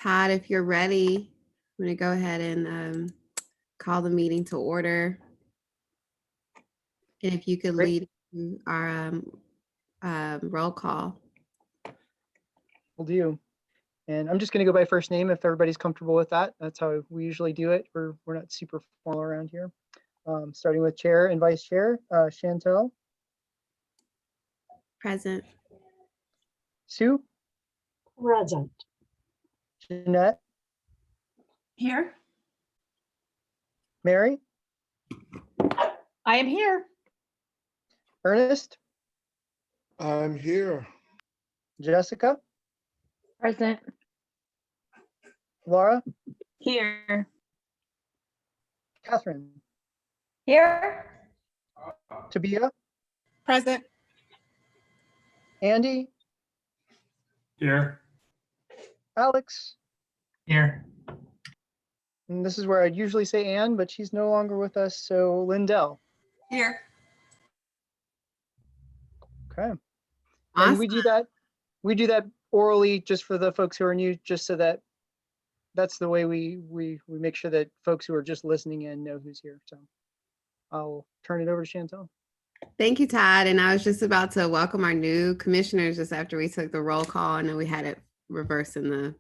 Todd, if you're ready, I'm going to go ahead and call the meeting to order. And if you could lead our roll call. Will do. And I'm just going to go by first name if everybody's comfortable with that. That's how we usually do it. We're not super formal around here. Starting with chair and vice chair, Chantel. Present. Sue. Present. Jeanette. Here. Mary. I am here. Ernest. I'm here. Jessica. Present. Laura. Here. Catherine. Here. Tabia. Present. Andy. Here. Alex. Here. And this is where I'd usually say Anne, but she's no longer with us. So Lindell. Here. Okay. Awesome. And we do that orally just for the folks who are new, just so that that's the way we make sure that folks who are just listening in know who's here. So I'll turn it over to Chantel. Thank you, Todd. And I was just about to welcome our new commissioners just after we took the roll call. I know we had it reversed in the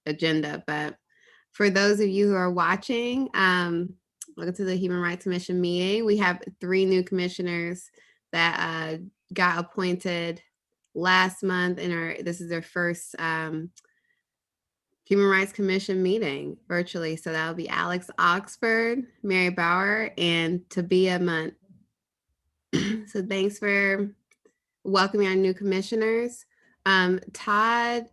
agenda, but for those of you who are watching, welcome to the Human Rights Commission meeting. We have 3 new commissioners that got appointed last month, and this is their first Human Rights Commission meeting virtually. So that'll be Alex Oxford, Mary Bauer, and Tabia Munt. So thanks for welcoming our new commissioners. Todd.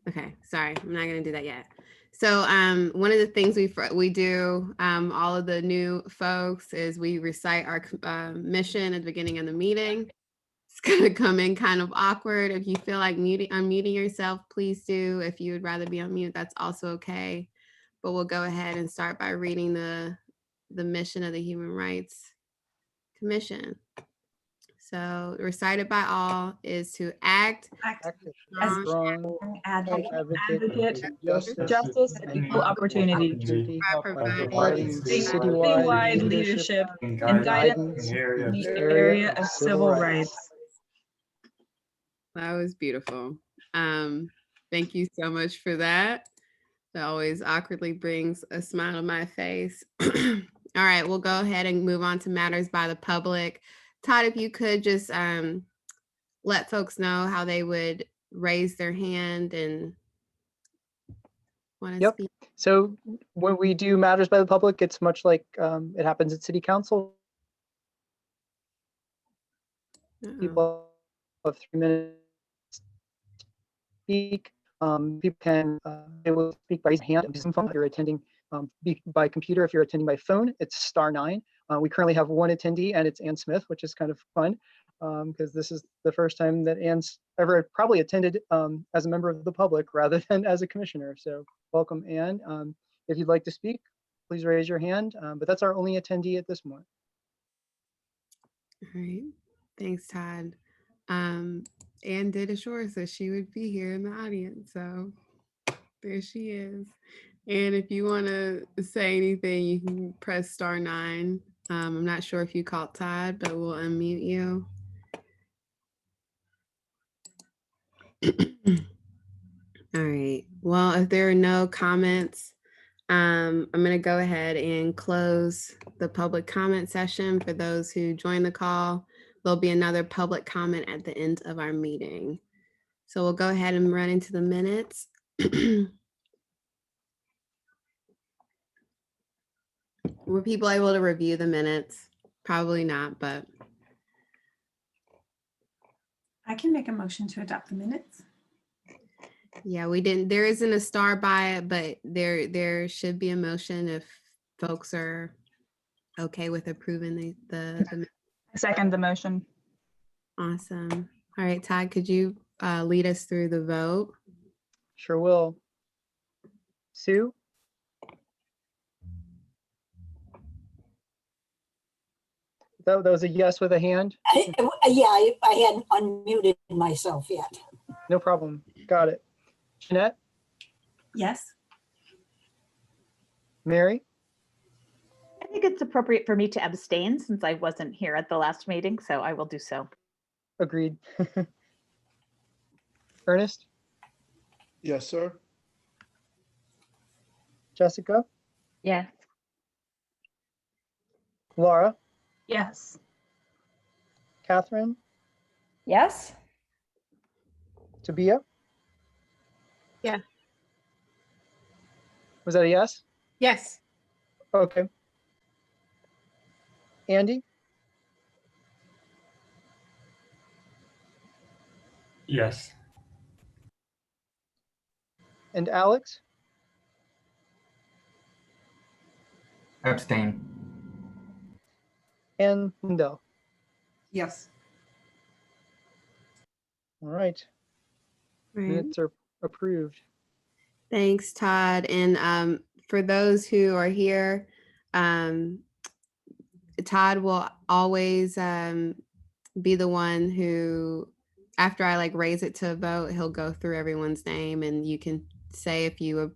Okay, sorry, I'm not gonna do that yet. So one of the things we do, all of the new folks, is we recite our mission at the beginning of the meeting. It's gonna come in kind of awkward. If you feel like unmuting yourself, please do. If you would rather be on mute, that's also okay. But we'll go ahead and start by reading the mission of the Human Rights Commission. So recited by all is to act As strong advocate, Justice, justice, and equal opportunity, by providing citywide citywide leadership And and guidance in the area of civil rights. That was beautiful. Thank you so much for that. That always awkwardly brings a smile to my face. All right, we'll go ahead and move on to matters by the public. Todd, if you could just let folks know how they would raise their hand and want to speak. So when we do matters by the public, it's much like it happens at City Council. People have 3 minutes to speak. People can they will speak by hand and some phone. If you're attending by computer, if you're attending by phone, it's *9. We currently have 1 attendee, and it's Ann Smith, which is kind of fun because this is the first time that Ann's ever probably attended as a member of the public rather than as a commissioner. So welcome, Ann. If you'd like to speak, please raise your hand. But that's our only attendee at this moment. All right. Thanks, Todd. Ann did assure us that she would be here in the audience. So there she is. And if you want to say anything, you can press *9. I'm not sure if you called Todd, but we'll unmute you. All right. Well, if there are no comments, I'm going to go ahead and close the public comment session. For those who joined the call, there'll be another public comment at the end of our meeting. So we'll go ahead and run into the minutes. Were people able to review the minutes? Probably not, but. I can make a motion to adopt the minutes. Yeah, we didn't, there isn't a star by it, but there should be a motion if folks are okay with approving the I second the motion. Awesome. All right, Todd, could you lead us through the vote? Sure will. Sue? That was a yes with a hand? Yeah, I hadn't unmuted myself yet. No problem. Got it. Jeanette, Yes. Mary, I think it's appropriate for me to abstain since I wasn't here at the last meeting, so I will do so. agreed. Ernest, Yes, sir. Jessica, Yes. Laura, Yes. Catherine, Yes? Tabia? Yeah. Was that a yes? Yes. Okay. Andy, Yes. and Alex? Abstain. And Lindell. Yes. All right, Right. minutes are approved. Thanks, Todd. And for those who are here, Todd will always be the one who, after I like raise it to a vote, he'll go through everyone's name and you can say if you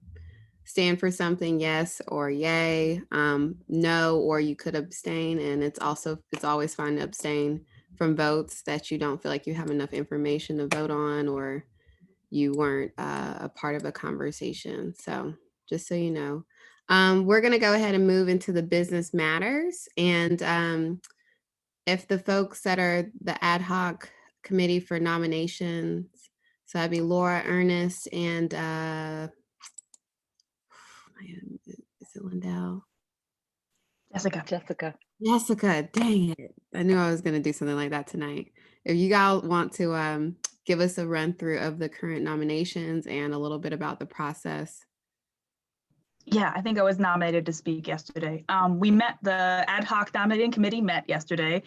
stand for something, yes or yay, no, or you could abstain. And it's always fine to abstain from votes that you don't feel like you have enough information to vote on or you weren't a part of a conversation. So just so you know, we're going to go ahead and move into the business matters. And if the folks that are the ad hoc committee for nominations, so that'd be Laura, Ernest, and is it Lindell? Jessica. Jessica, dang it. I knew I was going to do something like that tonight. If you guys want to give us a run through of the current nominations and a little bit about the process. Yeah, I think I was nominated to speak yesterday. The ad hoc nominating committee met yesterday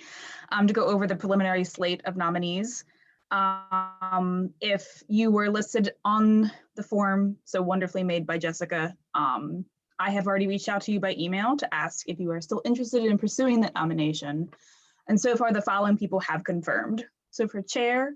to go over the preliminary slate of nominees. If you were listed on the form, so wonderfully made by Jessica, I have already reached out to you by email to ask if you are still interested in pursuing that nomination. And so far, the following people have confirmed. So for chair,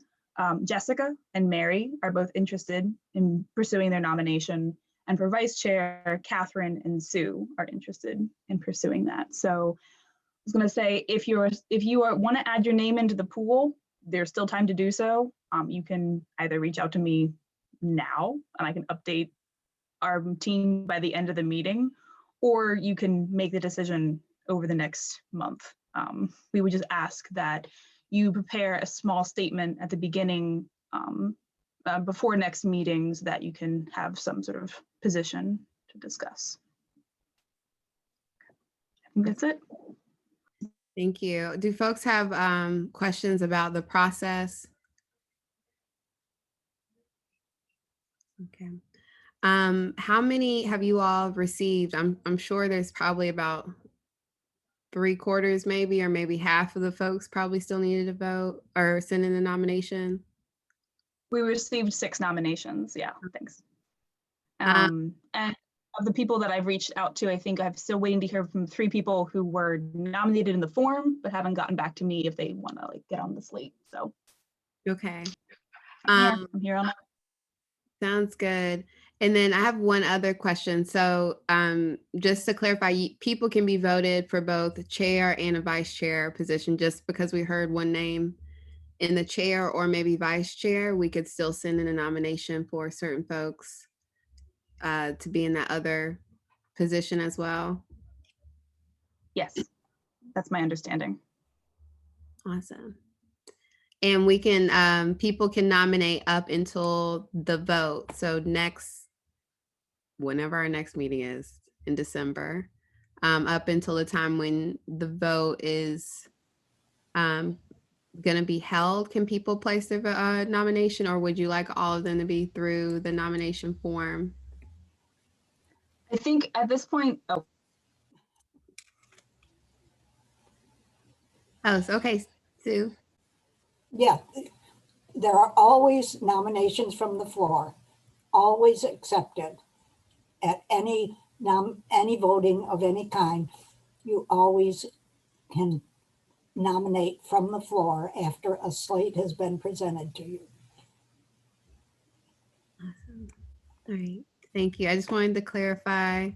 Jessica and Mary are both interested in pursuing their nomination. And for vice chair, Catherine and Sue are interested in pursuing that. So I was going to say, if you want to add your name into the pool, there's still time to do so. You can either reach out to me now and I can update our team by the end of the meeting, or you can make the decision over the next month. We would just ask that you prepare a small statement at the beginning before next meetings that you can have some sort of position to discuss. I think that's it. Thank you. Do folks have questions about the process? Okay. How many have you all received? I'm sure there's probably about 3/4 maybe, or maybe half of the folks probably still needed to vote or send in a nomination. We received 6 nominations. Yeah, thanks. And of the people that I've reached out to, I think I'm still waiting to hear from 3 people who were nominated in the form, but haven't gotten back to me if they want to like get on the slate. So Okay. I'm here on that. Sounds good. And then I have one other question. So just to clarify, people can be voted for both the chair and a vice chair position. Just because we heard one name in the chair or maybe vice chair, we could still send in a nomination for certain folks to be in that other position as well. Yes, that's my understanding. Awesome. And we can, people can nominate up until the vote. So whenever our next meeting is in December, up until the time when the vote is going to be held, can people place their nomination, or would you like all of them to be through the nomination form? I think at this point, Oh, so okay, Sue. Yeah, there are always nominations from the floor, always accepted at any voting of any kind. You always can nominate from the floor after a slate has been presented to you. Awesome. All right. Thank you. I just wanted to clarify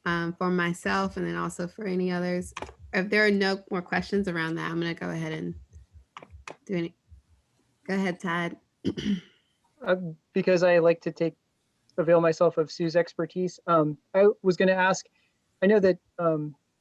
for myself and then also for any others. If there are no more questions around that, I'm going to go ahead and do any. Go ahead, Todd. Because I like to avail myself of Sue's expertise. I was going to ask, I know that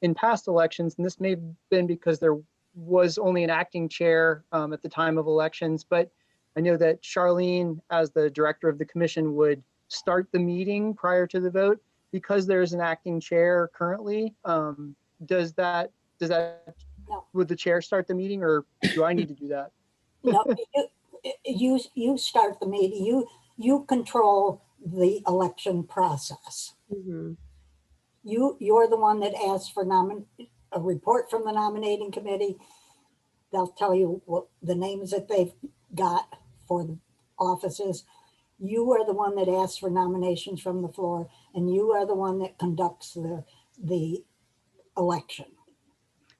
in past elections, and this may have been because there was only an acting chair at the time of elections, but I know that Charlene, as the director of the commission, would start the meeting prior to the vote. Because there's an acting chair currently, does that No. would the chair start the meeting, or do I need to do that? No, you start the meeting. You control the election process. Mhm. You're the one that asks for a report from the nominating committee. They'll tell you what the names that they've got for the offices. You are the one that asks for nominations from the floor, and you are the one that conducts the election.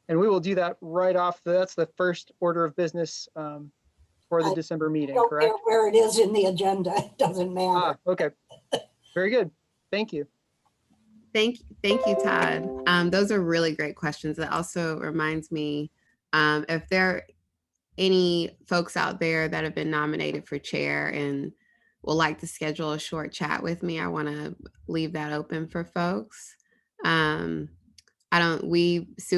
And we will do that right off. That's the first order of business for the I December meeting, Don't care correct? where it is in the agenda. It doesn't matter. Okay. Very good. Thank you. Thank you, Todd. Those are really great questions. That also reminds me, if there are any folks out there that have been nominated for chair and would like to schedule a short chat with me, I want to leave that open for folks. Sue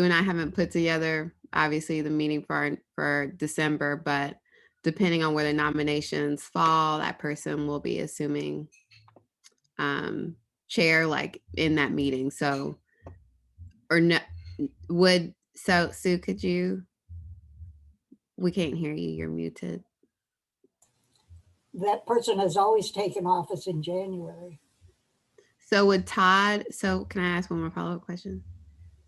and I haven't put together, obviously, the meeting for December, but depending on where the nominations fall, that person will be assuming chair like in that meeting. So, or no, Sue, could you, we can't hear you, you're muted. That person has always taken office in January. So would Todd, so can I ask one more follow-up question?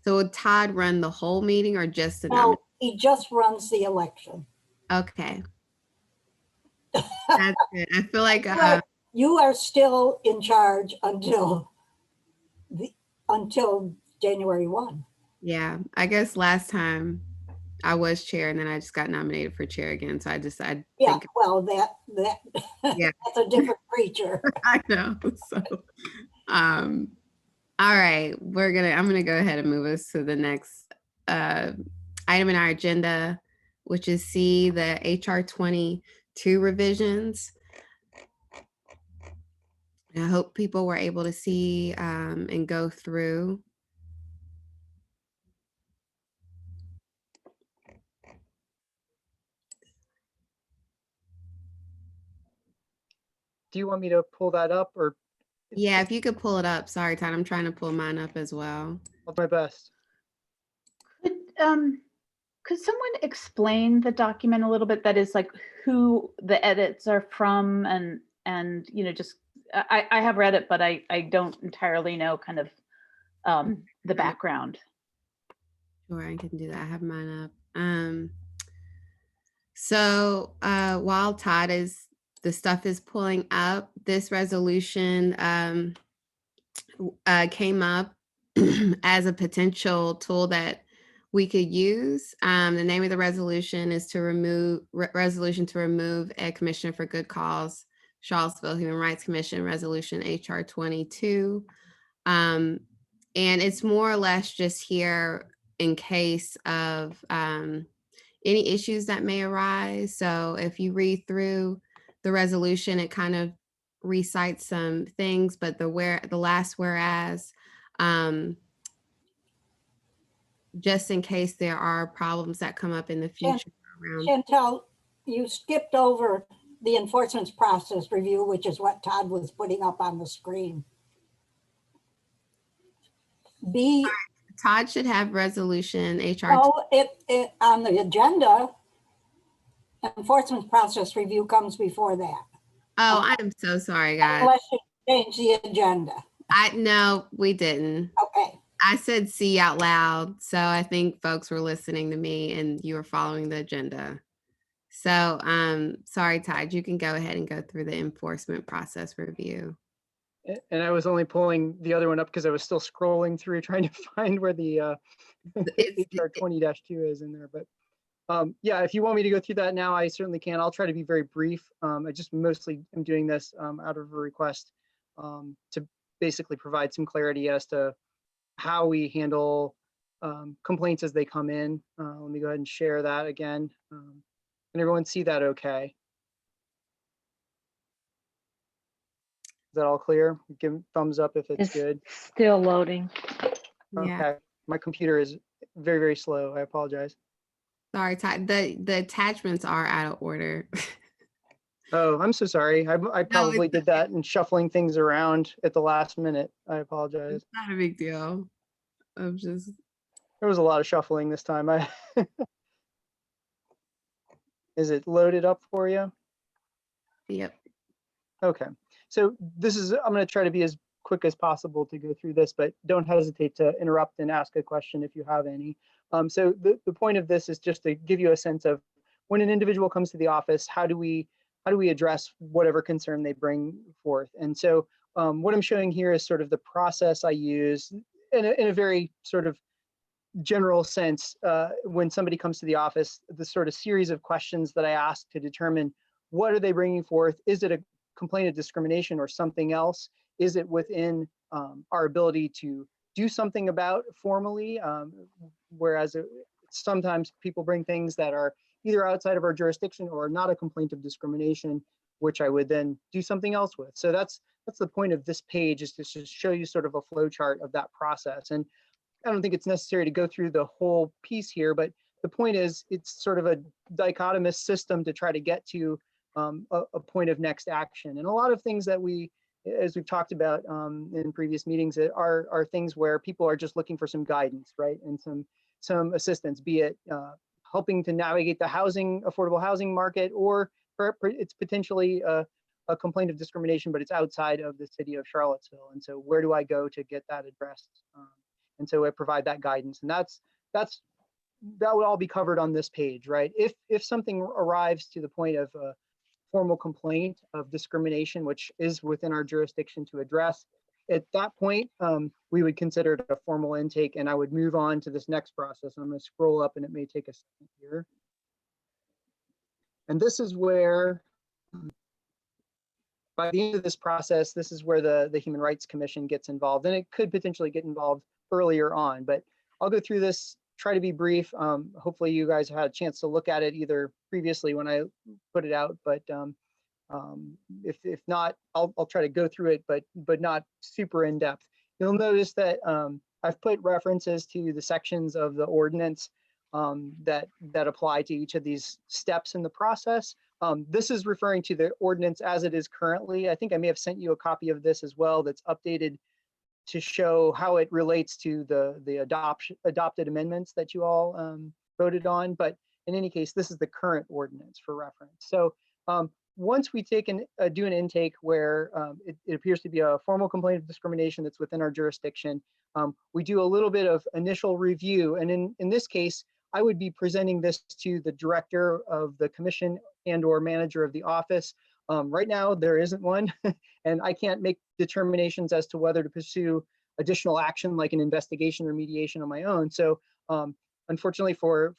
So would Todd run the whole meeting or just the No, he just runs the election. Okay. That's good. I feel like You are still in charge until January 1. yeah, I guess last time I was chair and then I just got nominated for chair again. So I Yeah, think, well, that Yeah. that's a different creature. I know. So, all right, I'm gonna go ahead and move us to the next item in our agenda, which is C, the HR 22 revisions. I hope people were able to see and go through. Do you want me to pull that up, or? Yeah, if you could pull it up. Sorry, Todd, I'm trying to pull mine up as well. I'll do my best. Could someone explain the document a little bit? That is, like, who the edits are from, and just I have read it, but I don't entirely know kind of the background. Sure, I can do that. I have mine up. So while the stuff is pulling up, this resolution came up as a potential tool that we could use. The name of the resolution is resolution to remove a commissioner for good cause, Charlottesville Human Rights Commission, resolution HR 22. And it's more or less just here in case of any issues that may arise. So if you read through the resolution, it kind of recites some things, but the last whereas, just in case there are problems that come up in the future. Chantel, you skipped over the enforcement process review, which is what Todd was putting up on the screen. Todd should have resolution HR. Oh, it on the agenda. Enforcement process review comes before that. Oh, I am so sorry, guys. Unless you change the agenda. No, we didn't. Okay. I said C out loud, so I think folks were listening to me and you were following the agenda. So sorry, Todd, you can go ahead and go through the enforcement process review. And I was only pulling the other one up because I was still scrolling through trying to find where the HR 20-2 is in there. But Yeah, if you want me to go through that now, I certainly can. I'll try to be very brief. I just mostly am doing this out of a request to basically provide some clarity as to how we handle complaints as they come in. Let me go ahead and share that again. Can everyone see that okay? Is that all clear? Give thumbs up if it's good. Still loading. Yeah. Okay, my computer is very, very slow. I apologize. Sorry, Ty. The attachments are out of order. Oh, I'm so sorry. I probably did that and shuffling things around at the last minute. I apologize. It's not a big deal. I'm just There was a lot of shuffling this time. Is it loaded up for you? yep. Okay. So this is, I'm going to try to be as quick as possible to go through this, but don't hesitate to interrupt and ask a question if you have any. So the point of this is just to give you a sense of when an individual comes to the office, how do we address whatever concern they bring forth? And so what I'm showing here is sort of the process I use in a very sort of general sense when somebody comes to the office, the sort of series of questions that I ask to determine what are they bringing forth? Is it a complaint of discrimination or something else? Is it within our ability to do something about formally? Whereas sometimes people bring things that are either outside of our jurisdiction or not a complaint of discrimination, which I would then do something else with. So that's the point of this page, is to just show you sort of a flow chart of that process. And I don't think it's necessary to go through the whole piece here, but the point is it's sort of a dichotomous system to try to get to a point of next action. And a lot of things that as we've talked about in previous meetings, are things where people are just looking for some guidance, right? And some assistance, be it helping to navigate the affordable housing market, or it's potentially a complaint of discrimination, but it's outside of the city of Charlottesville. And so where do I go to get that addressed? And so I provide that guidance, and that would all be covered on this page, right? If something arrives to the point of a formal complaint of discrimination, which is within our jurisdiction to address, at that point, we would consider it a formal intake, and I would move on to this next process. I'm going to scroll up, and it may take a second here. And this is where, by the end of this process, this is where the Human Rights Commission gets involved, and it could potentially get involved earlier on, but I'll go through this, try to be brief. Hopefully you guys had a chance to look at it either previously when I put it out, but if not, I'll try to go through it, but not super in depth. You'll notice that I've put references to the sections of the ordinance that apply to each of these steps in the process. This is referring to the ordinance as it is currently. I think I may have sent you a copy of this as well that's updated to show how it relates to the adopted amendments that you all voted on. But in any case, this is the current ordinance for reference. So once we do an intake where it appears to be a formal complaint of discrimination that's within our jurisdiction, we do a little bit of initial review. And in this case, I would be presenting this to the director of the commission and/or manager of the office. Right now, there isn't one, and I can't make determinations as to whether to pursue additional action like an investigation or mediation on my own. So unfortunately for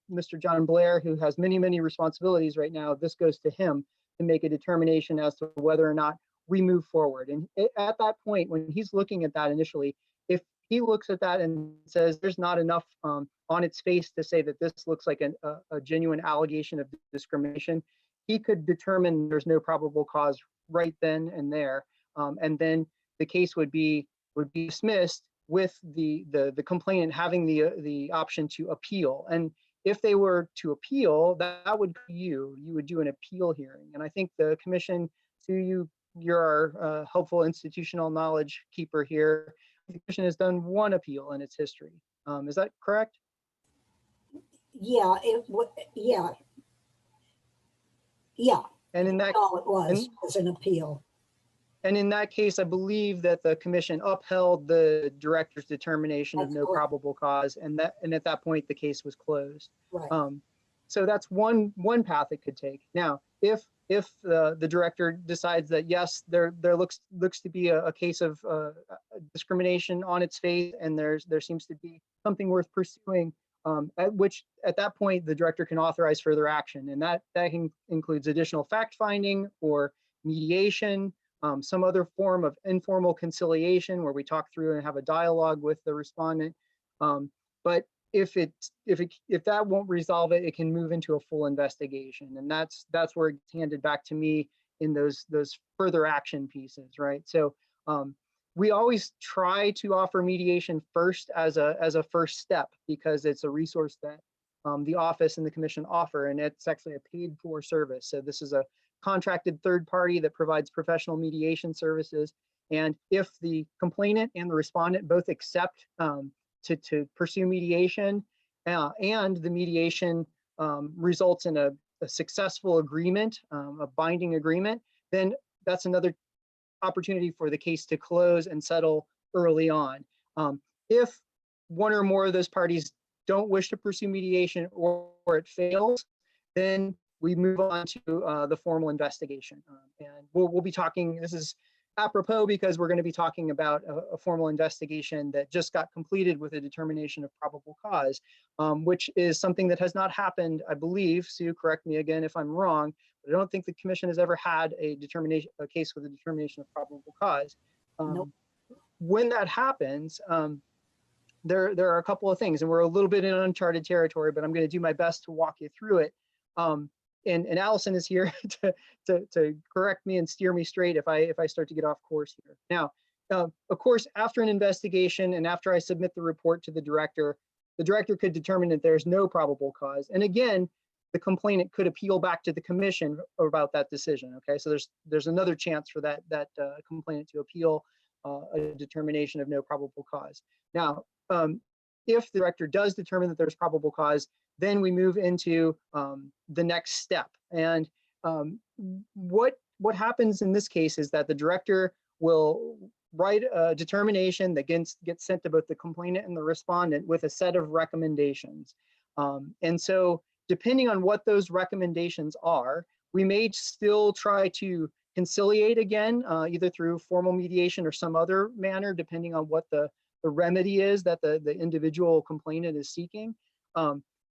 Mr. John Blair, who has many, many responsibilities right now, this goes to him to make a determination as to whether or not we move forward. And at that point, when he's looking at that initially, if he looks at that and says there's not enough on its face to say that this looks like a genuine allegation of discrimination, he could determine there's no probable cause right then and there, and then the case would be dismissed with the complainant having the option to appeal. And if they were to appeal, that would be you would do an appeal hearing. And I think the commission, Sue, you're our helpful institutional knowledge keeper here. The commission has done one appeal in its history. Is that correct? Yeah, yeah. And in that, All it was an appeal. and in that case, I believe that the commission upheld the director's determination of That's no correct. probable cause, and at that point the case was closed. Right. So that's one path it could take. Now, if the director decides that yes, there looks to be a case of discrimination on its face, and there seems to be something worth pursuing, at that point, the director can authorize further action. And that includes additional fact finding or mediation, some other form of informal conciliation where we talk through and have a dialogue with the respondent. But if that won't resolve it, it can move into a full investigation. And that's where it's handed back to me in those further action pieces, right? So we always try to offer mediation first as a first step, because it's a resource that the office and the commission offer, and it's actually a paid for service. So this is a contracted third party that provides professional mediation services. And if the complainant and the respondent both accept to pursue mediation, and the mediation results in a successful agreement, a binding agreement, then that's another opportunity for the case to close and settle early on. If one or more of those parties don't wish to pursue mediation, or it fails, then we move on to the formal investigation. And we'll be talking, this is apropos because we're going to be talking about a formal investigation that just got completed with a determination of probable cause, which is something that has not happened, I believe. Sue, correct me again if I'm wrong, but I don't think the commission has ever had a case with a determination of probable cause. Nope. When that happens, there are a couple of things, and we're a little bit in uncharted territory, but I'm going to do my best to walk you through it. And Allison is here to correct me and steer me straight if I start to get off course here. Now, of course, after an investigation and after I submit the report to the director could determine that there's no probable cause. And again, the complainant could appeal back to the commission about that decision. Okay, so there's another chance for that complainant to appeal a determination of no probable cause. Now, if the director does determine that there's probable cause, then we move into the next step. And what happens in this case is that the director will write a determination that gets sent to both the complainant and the respondent with a set of recommendations. And so depending on what those recommendations are, we may still try to conciliate again, either through formal mediation or some other manner, depending on what the remedy is that the individual complainant is seeking.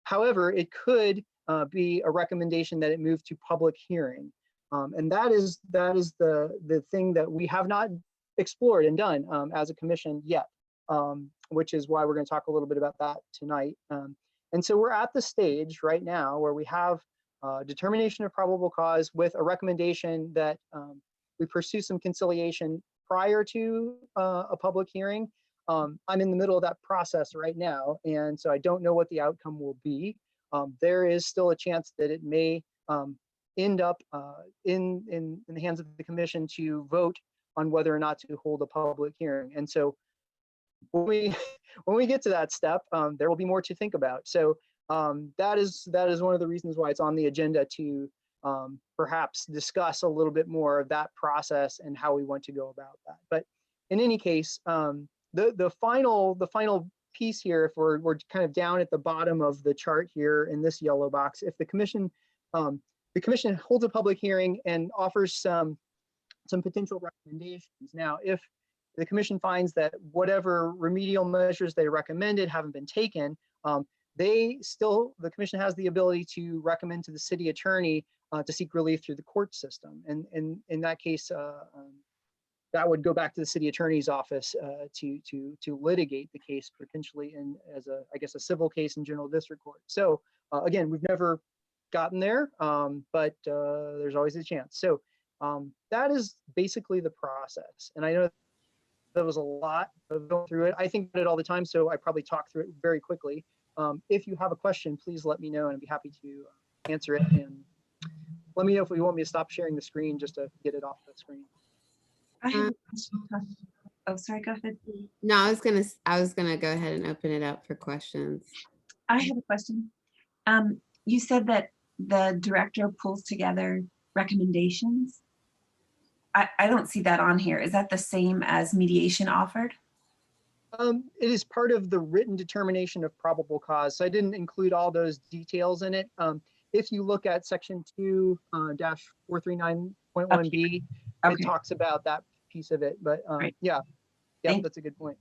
However, it could be a recommendation that it move to public hearing. And that is the thing that we have not explored and done as a commission yet, which is why we're going to talk a little bit about that tonight. And so we're at the stage right now where we have determination of probable cause with a recommendation that we pursue some conciliation prior to a public hearing. I'm in the middle of that process right now, and so I don't know what the outcome will be. There is still a chance that it may end up in the hands of the commission to vote on whether or not to hold a public hearing. And so when we get to that step, there will be more to think about. So that is one of the reasons why it's on the agenda to perhaps discuss a little bit more of that process and how we want to go about that. But in any case, the final piece here, if we're kind of down at the bottom of the chart here in this yellow box, if the commission holds a public hearing and offers some potential recommendations. Now, if the commission finds that whatever remedial measures they recommended haven't been taken, the commission has the ability to recommend to the city attorney to seek relief through the court system. And in that case, that would go back to the city attorney's office to litigate the case potentially as a civil case in general district court. So again, we've never gotten there, but there's always a chance. So that is basically the process. And I know that was a lot of going through it. I think about it all the time, so I probably talk through it very quickly. If you have a question, please let me know, and I'd be happy to answer it. And let me know if you want me to stop sharing the screen just to get it off the screen. I have a question. Oh, sorry, go ahead. No, I was gonna go ahead and open it up for questions. I have a question. You said that the director pulls together recommendations. I don't see that on here. Is that the same as mediation offered? It is part of the written determination of probable cause. So I didn't include all those details in it. If you look at section 2-439.1b, it talks about that piece of it. But yeah, that's a good point.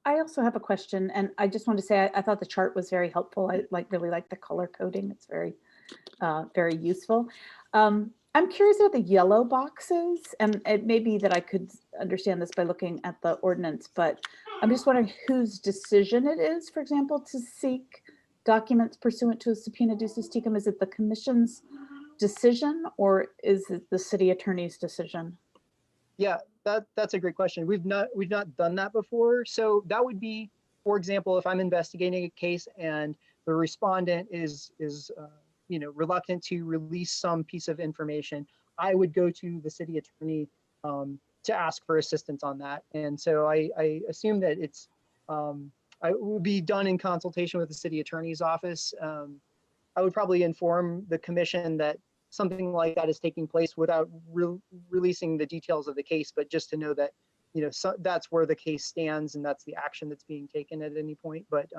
I also have a question, and I just want to say I thought the chart was very helpful. I really like the color coding. It's very useful. I'm curious about the yellow boxes, and it may be that I could understand this by looking at the ordinance, but I'm just wondering whose decision it is, for example, to seek documents pursuant to a subpoena ducis tecum. Is it the commission's decision, or is it the city attorney's decision? Yeah, that's a great question. We've not done that before. So that would be, for example, if I'm investigating a case and the respondent is reluctant to release some piece of information, I would go to the city attorney to ask for assistance on that. And so I assume that it will be done in consultation with the city attorney's office. I would probably inform the commission that something like that is taking place without releasing the details of the case, but just to know that, that's where the case stands and that's the action that's being taken at any point. But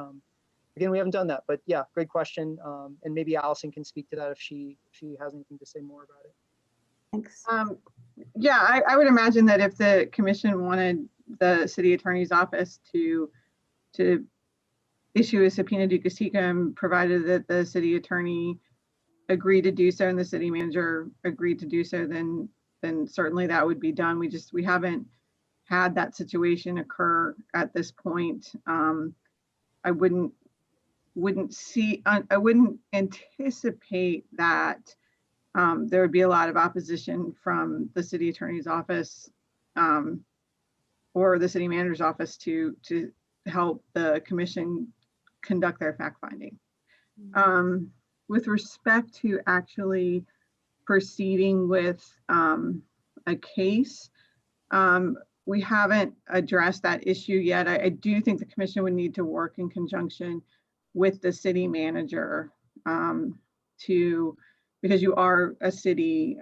again, we haven't done that, but yeah, great question. And maybe Allison can speak to that if she has anything to say more about it. Thanks. Yeah, I would imagine that if the commission wanted the city attorney's office to issue a subpoena ducis tecum, provided that the city attorney agreed to do so and the city manager agreed to do so, then certainly that would be done. We haven't had that situation occur at this point. I wouldn't anticipate that there would be a lot of opposition from the city attorney's office or the city manager's office to help the commission conduct their fact finding. With respect to actually proceeding with a case, we haven't addressed that issue yet. I do think the commission would need to work in conjunction with the city manager because you are a city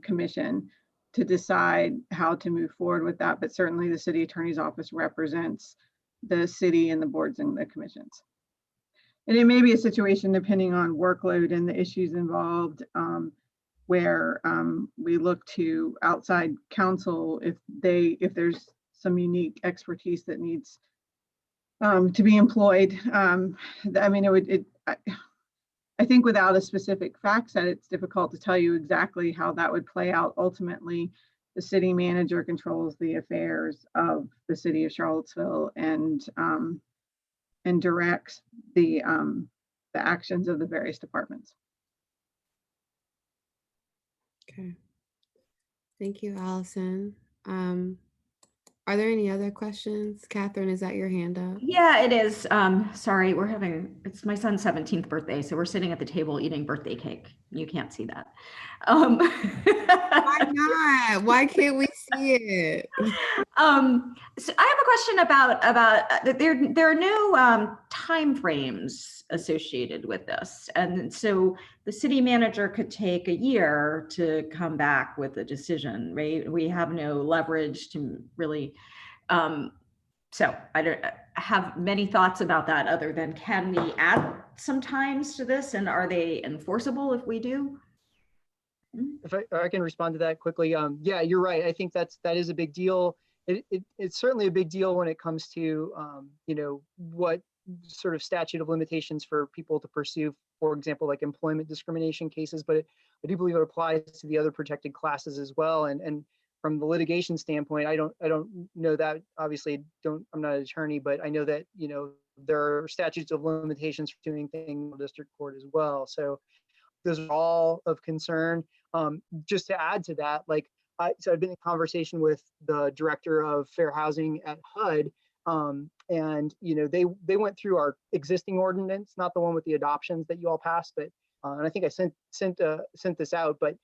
commission, to decide how to move forward with that. But certainly the city attorney's office represents the city and the boards and the commissions. And it may be a situation, depending on workload and the issues involved, where we look to outside counsel if there's some unique expertise that needs to be employed. I think without a specific fact set, it's difficult to tell you exactly how that would play out. Ultimately, the city manager controls the affairs of the city of Charlottesville and directs the actions of the various departments. Okay. Thank you, Allison. Are there any other questions? Catherine, is that your hand up? Yeah, it is. Sorry, it's my son's 17th birthday, so we're sitting at the table eating birthday cake. You can't see that. Why not? Why can't we see it? So I have a question about there are no time frames associated with this, and so the city manager could take a year to come back with a decision, right? We have no leverage to really. So I have many thoughts about that, other than can we add some times to this, and are they enforceable if we do? If I can respond to that quickly, yeah, you're right. I think that is a big deal. It's certainly a big deal when it comes to what sort of statute of limitations for people to pursue, for example, like employment discrimination cases. But I do believe it applies to the other protected classes as well. And from the litigation standpoint, I don't know that. Obviously, I'm not an attorney, but I know that there are statutes of limitations for doing things in the district court as well. So those are all of concern. Just to add to that, so I've been in conversation with the director of fair housing at HUD, and they went through our existing ordinance, not the one with the adoptions that you all passed, but and I think I sent this out, but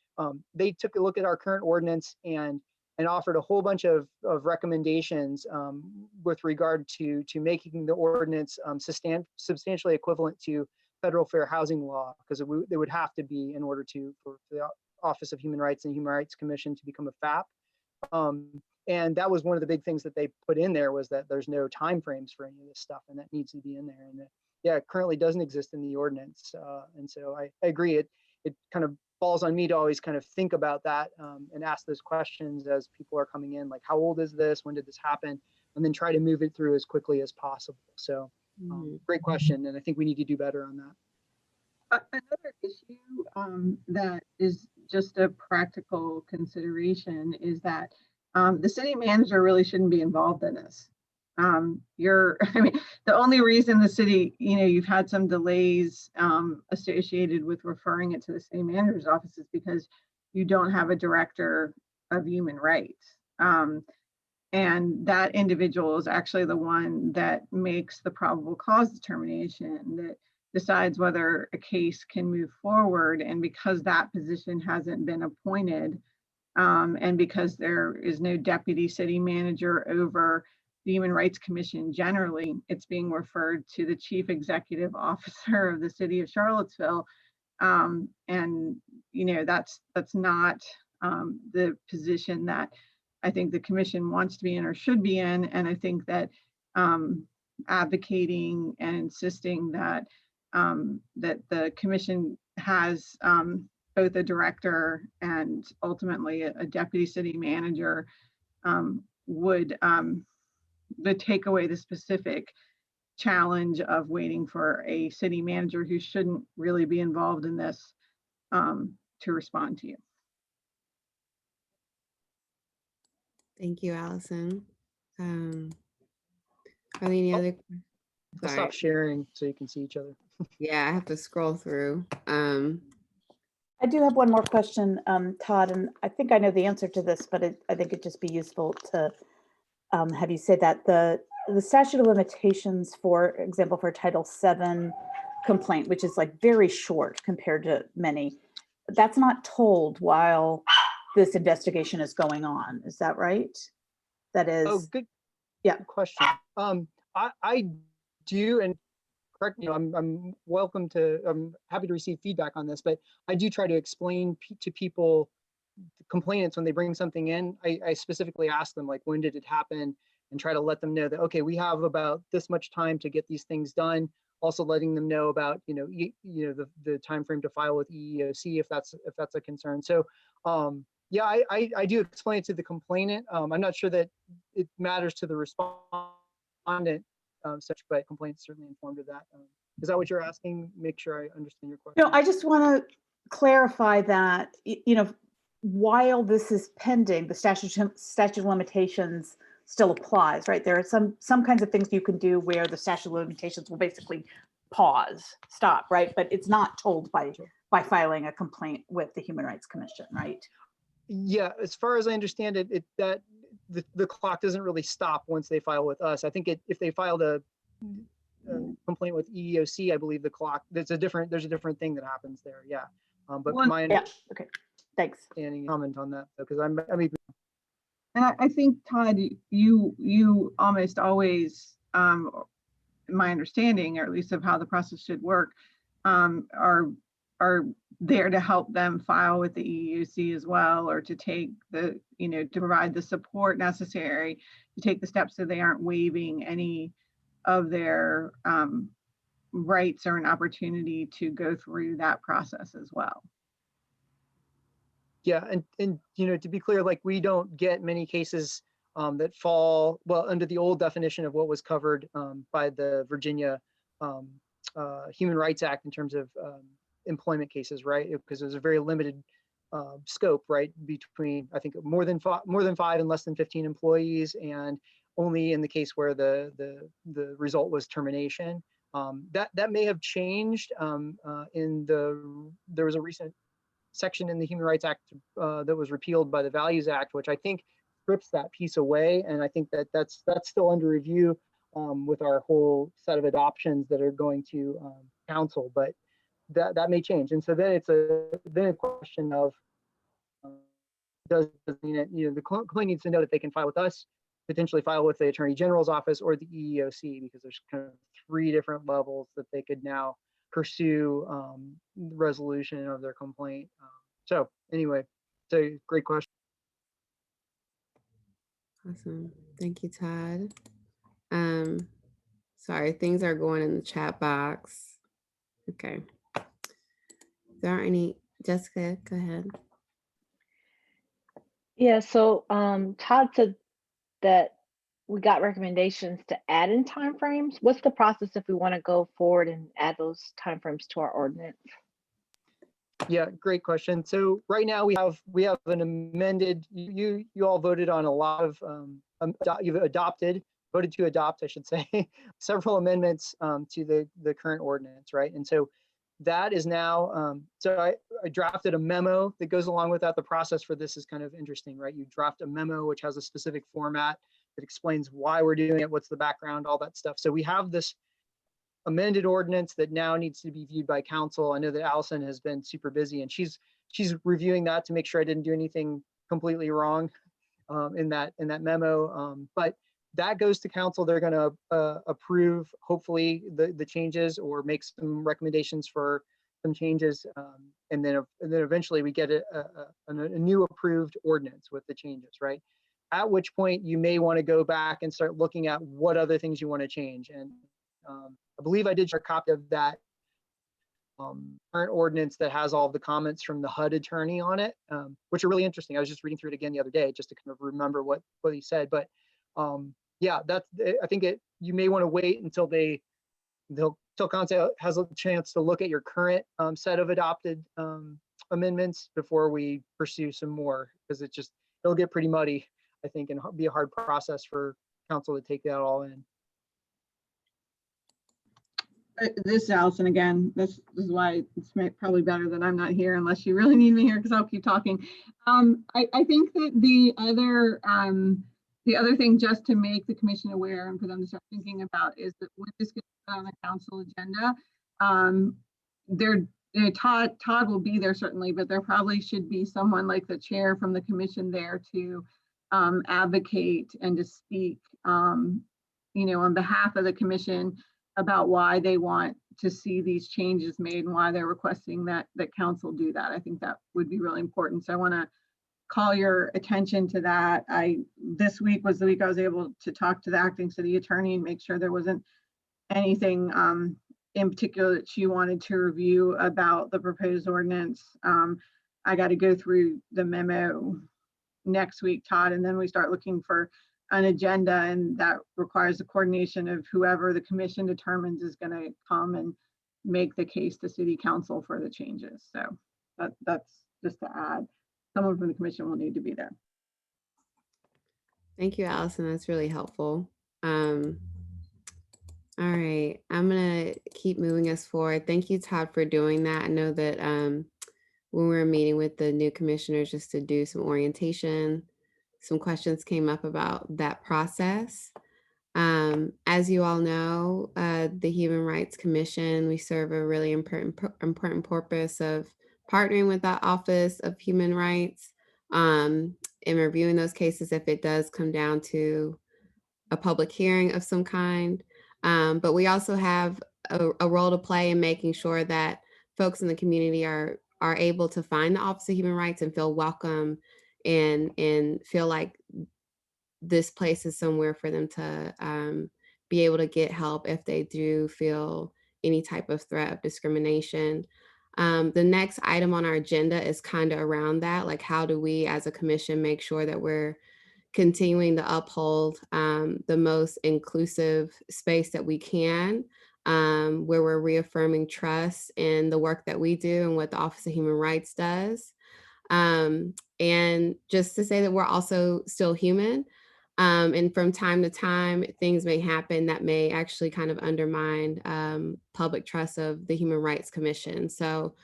they took a look at our current ordinance and offered a whole bunch of recommendations with regard to making the ordinance substantially equivalent to federal fair housing law, because they would have to be in order for the Office of Human Rights and Human Rights Commission to become a FAP. And that was one of the big things that they put in there, was that there's no time frames for any of this stuff, and that needs to be in there. And yeah, it currently doesn't exist in the ordinance. And so I agree. It kind of falls on me to always kind of think about that and ask those questions as people are coming in, like, how old is this? When did this happen? and then try to move it through as quickly as possible. So great question. And I think we need to do better on that. Another issue that is just a practical consideration is that the city manager really shouldn't be involved in this. I mean, the only reason the city, you've had some delays associated with referring it to the city manager's office is because you don't have a director of human rights. And that individual is actually the one that makes the probable cause determination, that decides whether a case can move forward. And because that position hasn't been appointed, and because there is no deputy city manager over the Human Rights Commission generally, it's being referred to the chief executive officer of the city of Charlottesville. And that's not the position that I think the commission wants to be in or should be in. And I think that advocating and insisting that that the commission has both a director and ultimately a deputy city manager would take away the specific challenge of waiting for a city manager who shouldn't really be involved in this to respond to you. Thank you, Allison. Are there any other? I'll stop sharing so you can see each other. Yeah, I have to scroll through. I do have one more question, Todd, and I think I know the answer to this, but I think it'd just be useful to have you say that the statute of limitations, for example, for Title VII complaint, which is like very short compared to many, that's not told while this investigation is going on. Is that right? That is. Oh, good. Yeah. Good question. I do, and correct me, I'm welcome to, I'm happy to receive feedback on this, but I do try to explain to people, complainants, when they bring something in, I specifically ask them, like, when did it happen, and try to let them know that, okay, we have about this much time to get these things done. Also letting them know about, the time frame to file with EEOC if that's a concern. So yeah, I do explain it to the complainant. I'm not sure that it matters to the respondent such, but complainant's certainly informed of that. Is that what you're asking? Make sure I understand your question. No, I just want to clarify that, while this is pending, the statute of limitations still applies, right? There are some kinds of things you can do where the statute of limitations will basically stop, right? But it's not told by filing a complaint with the Human Rights Commission, right? Yeah, as far as I understand it, that the clock doesn't really stop once they file with us. I think if they filed a complaint with EEOC, I believe the clock, there's a different thing that happens there. Yeah, but my okay, thanks. Comment on that, because and I think, Todd, you almost always, my understanding, or at least of how the process should work, are there to help them file with the EEOC as well, or to take the, to provide the support necessary to take the steps so they aren't waiving any of their rights or an opportunity to go through that process as well. Yeah, and to be clear, like, we don't get many cases that fall under the old definition of what was covered by the Virginia Human Rights Act in terms of employment cases, right? Because there's a very limited scope, right, between, I think, more than 5 and less than 15 employees, and only in the case where the result was termination. That may have changed there was a recent section in the Human Rights Act that was repealed by the Values Act, which I think strips that piece away. And I think that's still under review with our whole set of adoptions that are going to council, but that may change. And so then it's a question of does the complaint needs to know that they can file with us, potentially file with the Attorney General's office or the EEOC, because there's kind of 3 different levels that they could now pursue resolution of their complaint. So anyway, it's a great question. Awesome. Thank you, Todd. Sorry, things are going in the chat box. Okay. There aren't any. Jessica, go ahead. Yeah, so Todd said that we got recommendations to add in timeframes. What's the process if we want to go forward and add those timeframes to our ordinance? Yeah, great question. So right now we have an amended, you all voted on a lot of, you've voted to adopt, I should say, several amendments to the current ordinance, right? And so that is now, so I drafted a memo that goes along with that. The process for this is kind of interesting, right? You draft a memo which has a specific format that explains why we're doing it, what's the background, all that stuff. So we have this amended ordinance that now needs to be viewed by council. I know that Allison has been super busy and she's reviewing that to make sure I didn't do anything completely wrong in that memo. But that goes to council. They're going to approve, hopefully, the changes or make some recommendations for some changes. And then eventually we get a new approved ordinance with the changes, right? At which point you may want to go back and start looking at what other things you want to change. And I believe I did share a copy of that current ordinance that has all of the comments from the HUD attorney on it, which are really interesting. I was just reading through it again the other day just to kind of remember what he said. But yeah, I think you may want to wait until council has a chance to look at your current set of adopted amendments before we pursue some more, because it'll get pretty muddy, I think, and be a hard process for council to take that all in. This is Allison again. This is why it's probably better that I'm not here unless you really need me here, because I'll keep talking. I think that the other thing, just to make the commission aware and for them to start thinking about, is that when this gets put on the council agenda, Todd will be there certainly, but there probably should be someone like the chair from the commission there to advocate and to speak, on behalf of the commission about why they want to see these changes made and why they're requesting that council do that. I think that would be really important. So I want to call your attention to that. This week was the week I was able to talk to the acting city attorney and make sure there wasn't anything in particular that she wanted to review about the proposed ordinance. I got to go through the memo next week, Todd, and then we start looking for an agenda, and that requires the coordination of whoever the commission determines is going to come and make the case to city council for the changes. So that's just to add. Someone from the commission will need to be there. Thank you, Allison. That's really helpful. All right, I'm gonna keep moving us forward. Thank you, Todd, for doing that. I know that when we were meeting with the new commissioners just to do some orientation, some questions came up about that process. As you all know, the Human Rights Commission, we serve a really important purpose of partnering with the Office of Human Rights in reviewing those cases if it does come down to a public hearing of some kind. But we also have a role to play in making sure that folks in the community are able to find the Office of Human Rights and feel welcome and feel like this place is somewhere for them to be able to get help if they do feel any type of threat of discrimination. The next item on our agenda is kind of around that, like how do we as a commission make sure that we're continuing to uphold the most inclusive space that we can, where we're reaffirming trust in the work that we do and what the Office of Human Rights does. And just to say that we're also still human. And from time to time, things may happen that may actually kind of undermine public trust of the Human Rights Commission. So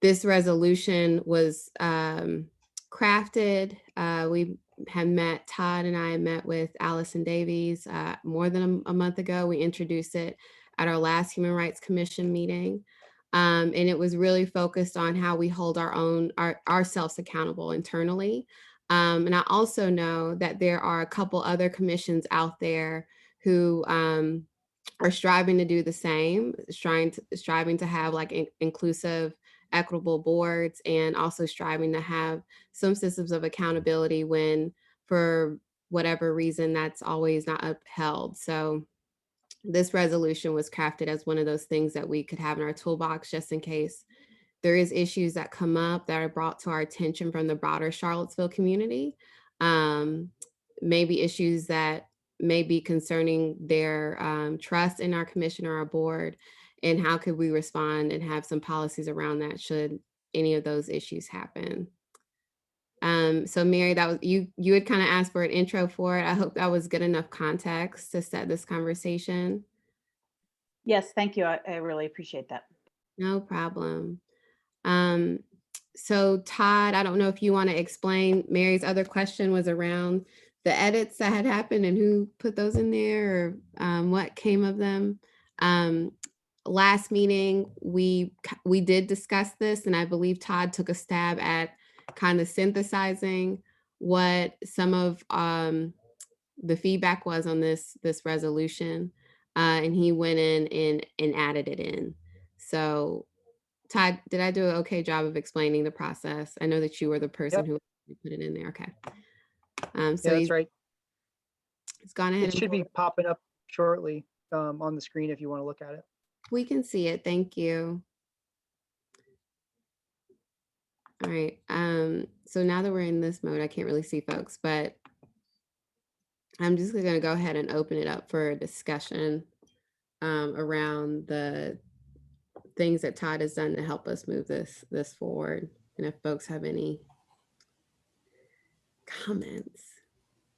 this resolution was crafted. We had met, Todd and I met with Allison Davies more than a month ago. We introduced it at our last Human Rights Commission meeting. And it was really focused on how we hold ourselves accountable internally. And I also know that there are a couple other commissions out there who are striving to do the same, striving to have like inclusive, equitable boards, and also striving to have some systems of accountability when, for whatever reason, that's always not upheld. So this resolution was crafted as one of those things that we could have in our toolbox just in case there is issues that come up that are brought to our attention from the broader Charlottesville community. Maybe issues that may be concerning their trust in our commission or our board, and how could we respond and have some policies around that should any of those issues happen. So Mary, that was you had kind of asked for an intro for it. I hope that was good enough context to set this conversation. Yes, thank you. I really appreciate that. No problem. So Todd, I don't know if you want to explain. Mary's other question was around the edits that had happened and who put those in there, or what came of them. Last meeting, we did discuss this, and I believe Todd took a stab at kind of synthesizing what some of the feedback was on this resolution, and he went in and added it in. So Todd, did I do an okay job of explaining the process? I know that you were the person Yep. who put it in there. Okay. Yeah, So that's right. he's gone ahead. It should be popping up shortly on the screen if you want to look at it. We can see it. Thank you. All right. So now that we're in this mode, I can't really see folks, but I'm just going to go ahead and open it up for a discussion around the things that Todd has done to help us move this forward. And if folks have any comments.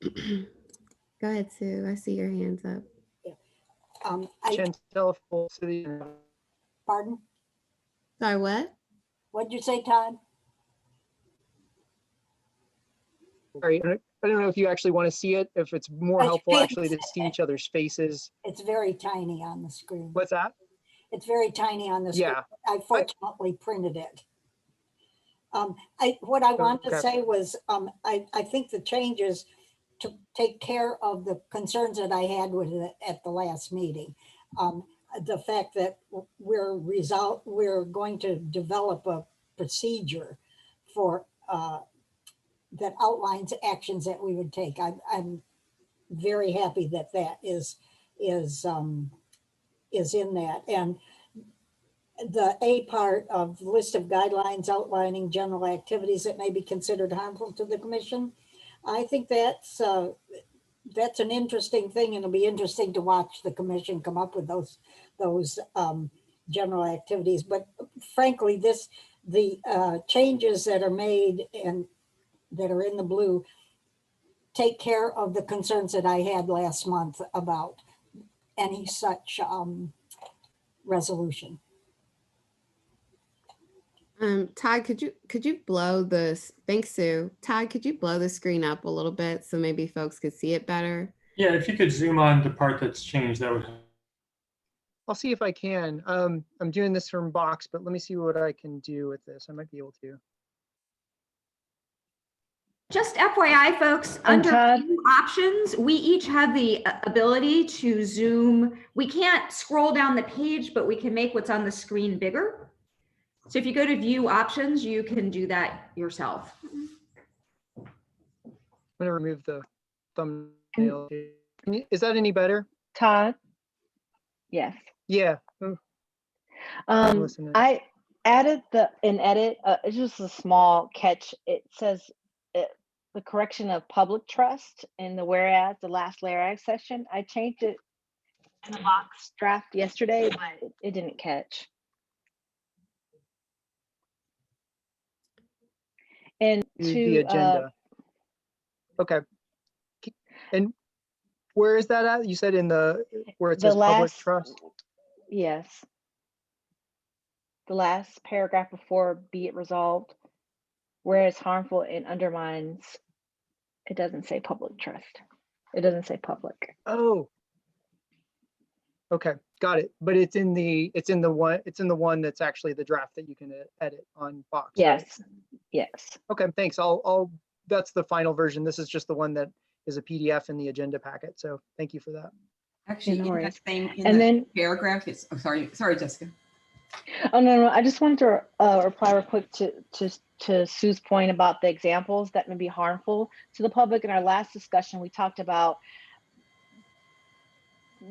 Go ahead, Sue. I see your hands up. Chantel, full city. Pardon? Sorry, what? What'd you say, Todd? Sorry, I don't know if you actually want to see it, if it's more helpful actually to see each other's faces. It's very tiny on the screen. What's that? It's very tiny on the screen. Yeah. I fortunately printed it. What I want to say was, I think the changes to take care of the concerns that I had with it at the last meeting. The fact that we're going to develop a procedure for that outlines actions that we would take. I'm very happy that that is in that. And the A part of list of guidelines outlining general activities that may be considered harmful to the commission. I think that's an interesting thing, and it'll be interesting to watch the commission come up with those general activities. But frankly, the changes that are made and that are in the blue take care of the concerns that I had last month about any such resolution. Todd, could you blow this? Thanks, Sue. Todd, could you blow the screen up a little bit so maybe folks could see it better? Yeah, if you could zoom on the part that's changed, that would help. I'll see if I can. I'm doing this from Box, but let me see what I can do with this. I might be able to. Just FYI, folks, under view options, we each have the ability to zoom. We can't scroll down the page, but we can make what's on the screen bigger. So if you go to view options, you can do that yourself. I'm going to remove the thumbnail. Is that any better? Todd? Yes. Yeah. I added an edit. It's just a small catch. It says the correction of public trust in the whereas, the last whereas section. I changed it in the Box draft yesterday, but it didn't catch. And to the agenda. Okay. And where is that at? You said in where it says public trust? Yes. The last paragraph before be it resolved, where it's harmful and undermines, it doesn't say public trust. It doesn't say public. Oh. Okay, got it. But it's in the one that's actually the draft that you can edit on Box. Yes. Right? Yes. Okay, thanks. That's the final version. This is just the one that is a PDF in the agenda packet. So thank you for that. Actually, No in that same paragraph, it's sorry, Jessica. Oh no, I just wanted to reply real quick to Sue's point about the examples that may be harmful to the public. In our last discussion, we talked about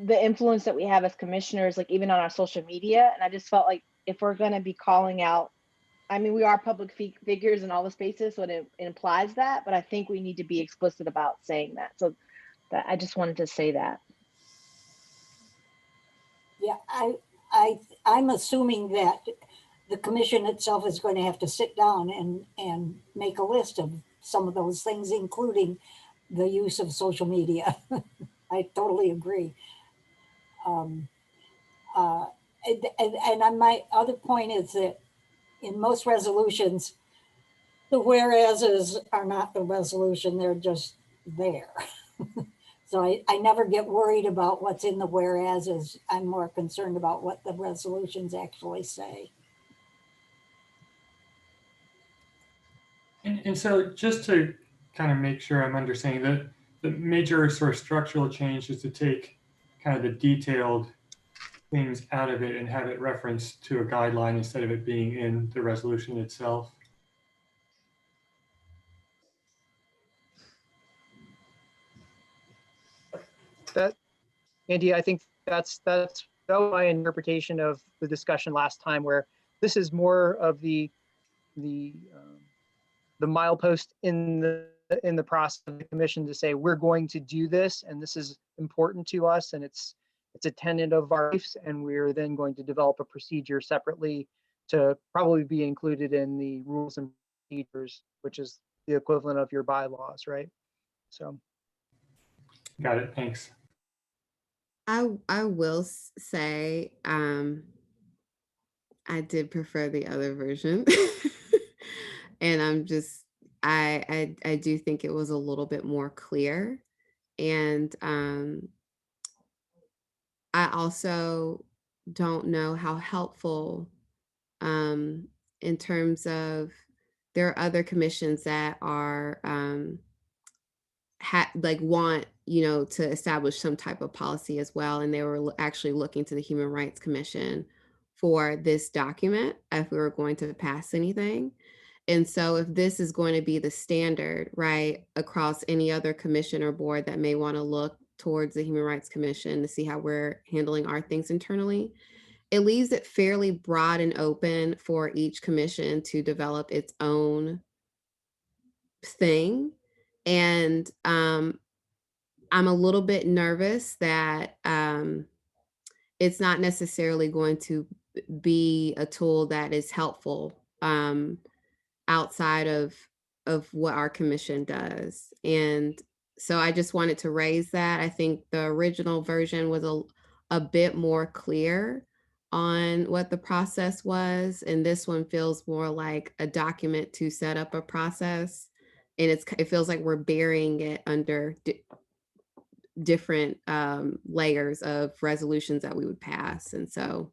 the influence that we have as commissioners, like even on our social media. And I just felt like if we're going to be calling out, I mean, we are public figures in all the spaces, so it implies that, but I think we need to be explicit about saying that. So I just wanted to say that. Yeah, I'm assuming that the commission itself is going to have to sit down and make a list of some of those things, including the use of social media. I totally agree. Um, uh, and my other point is that in most resolutions, the whereases are not the resolution, they're just there. So I never get worried about what's in the whereases. I'm more concerned about what the resolutions actually say. And so just to kind of make sure I'm understanding that the major sort of structural change is to take kind of the detailed things out of it and have it referenced to a guideline instead of it being in the resolution itself. That, Andy, I think that was my interpretation of the discussion last time, where this is more of the milepost in the process of the commission to say we're going to do this, and this is important to us, and it's a tenet of our beliefs, and we're then going to develop a procedure separately to probably be included in the rules and procedures, which is the equivalent of your bylaws, right? So. Got it. Thanks. I will say I did prefer the other version. And I do think it was a little bit more clear. And I also don't know how helpful in terms of there are other commissions that are want to establish some type of policy as well, and they were actually looking to the Human Rights Commission for this document if we were going to pass anything. And so if this is going to be the standard, right, across any other commission or board that may want to look towards the Human Rights Commission to see how we're handling our things internally, it leaves it fairly broad and open for each commission to develop its own thing. And I'm a little bit nervous that it's not necessarily going to be a tool that is helpful outside of what our commission does. And so I just wanted to raise that. I think the original version was a bit more clear on what the process was, and this one feels more like a document to set up a process, and it feels like we're burying it under different layers of resolutions that we would pass. And so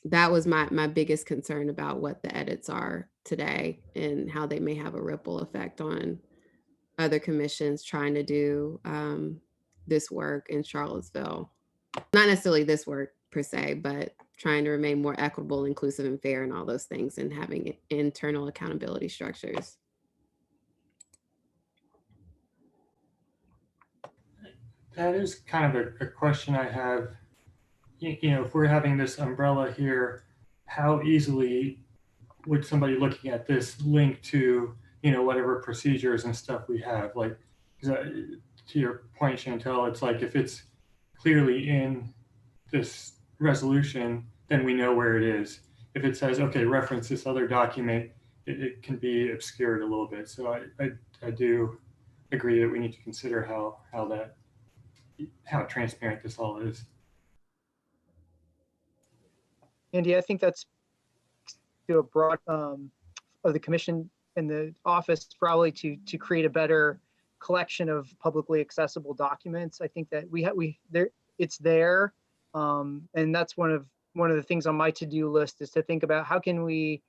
that was my biggest concern about what the edits are today and how they may have a ripple effect on other commissions trying to do this work in Charlottesville. Not necessarily this work per se, but trying to remain more equitable, inclusive, and fair and all those things, and having internal accountability structures. That is kind of a question I have. If we're having this umbrella here, how easily would somebody looking at this link to, whatever procedures and stuff we have? Like, to your point, Chantel, it's like if it's clearly in this resolution, then we know where it is. If it says, okay, reference this other document, it can be obscured a little bit. So I do agree that we need to consider how transparent this all is. Andy, I think that's to a broad of the commission and the office probably to create a better collection of publicly accessible documents. I think that it's there, and that's one of the things on my to-do list is to think about how can we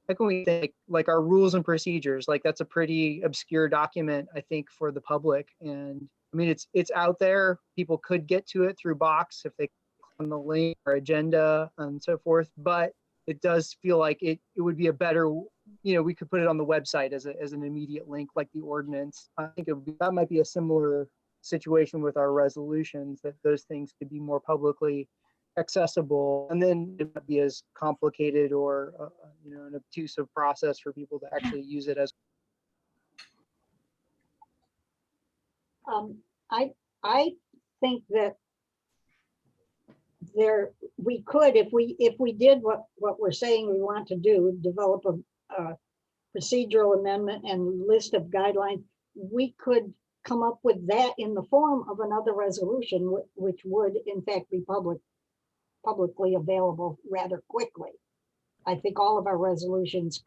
think like our rules and procedures. Like that's a pretty obscure document, I think, for the public. And I mean, it's out there. People could get to it through Box if they click on the link or agenda and so forth. But it does feel like it would be a better, we could put it on the website as an immediate link, like the ordinance. I think that might be a similar situation with our resolutions, that those things could be more publicly accessible, and then it might be as complicated or an obtrusive process for people to actually use it as. I think that we could, if we did what we're saying we want to do, develop a procedural amendment and list of guidelines, we could come up with that in the form of another resolution, which would in fact be publicly available rather quickly. I think all of our resolutions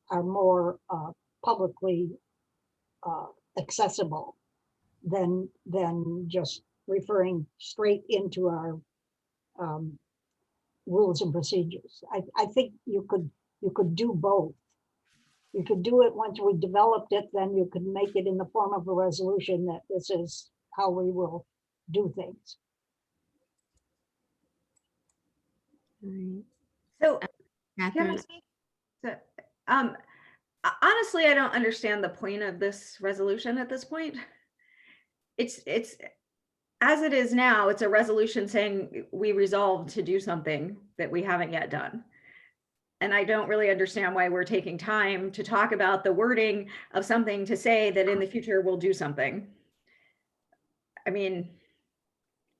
are more publicly accessible than just referring straight into our rules and procedures. I think you could do both. You could do it once we developed it, then you could make it in the form of a resolution that this is how we will do things. So, can I Catherine? speak? So, honestly, I don't understand the point of this resolution at this point. It's as it is now, it's a resolution saying we resolved to do something that we haven't yet done. And I don't really understand why we're taking time to talk about the wording of something to say that in the future we'll do something. I mean,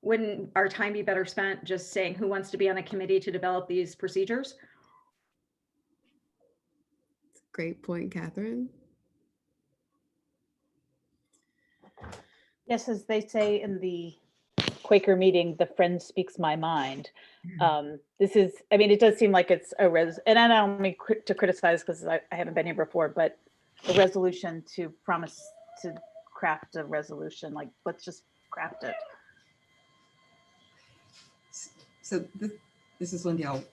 wouldn't our time be better spent just saying who wants to be on a committee to develop these procedures? Great point, Catherine. Yes, as they say in the Quaker meeting, the friend speaks my mind. This is, I mean, it does seem like it's a and I don't mean to criticize because I haven't been here before, but a resolution to promise to craft a resolution, like let's just craft it. So this is Lindell.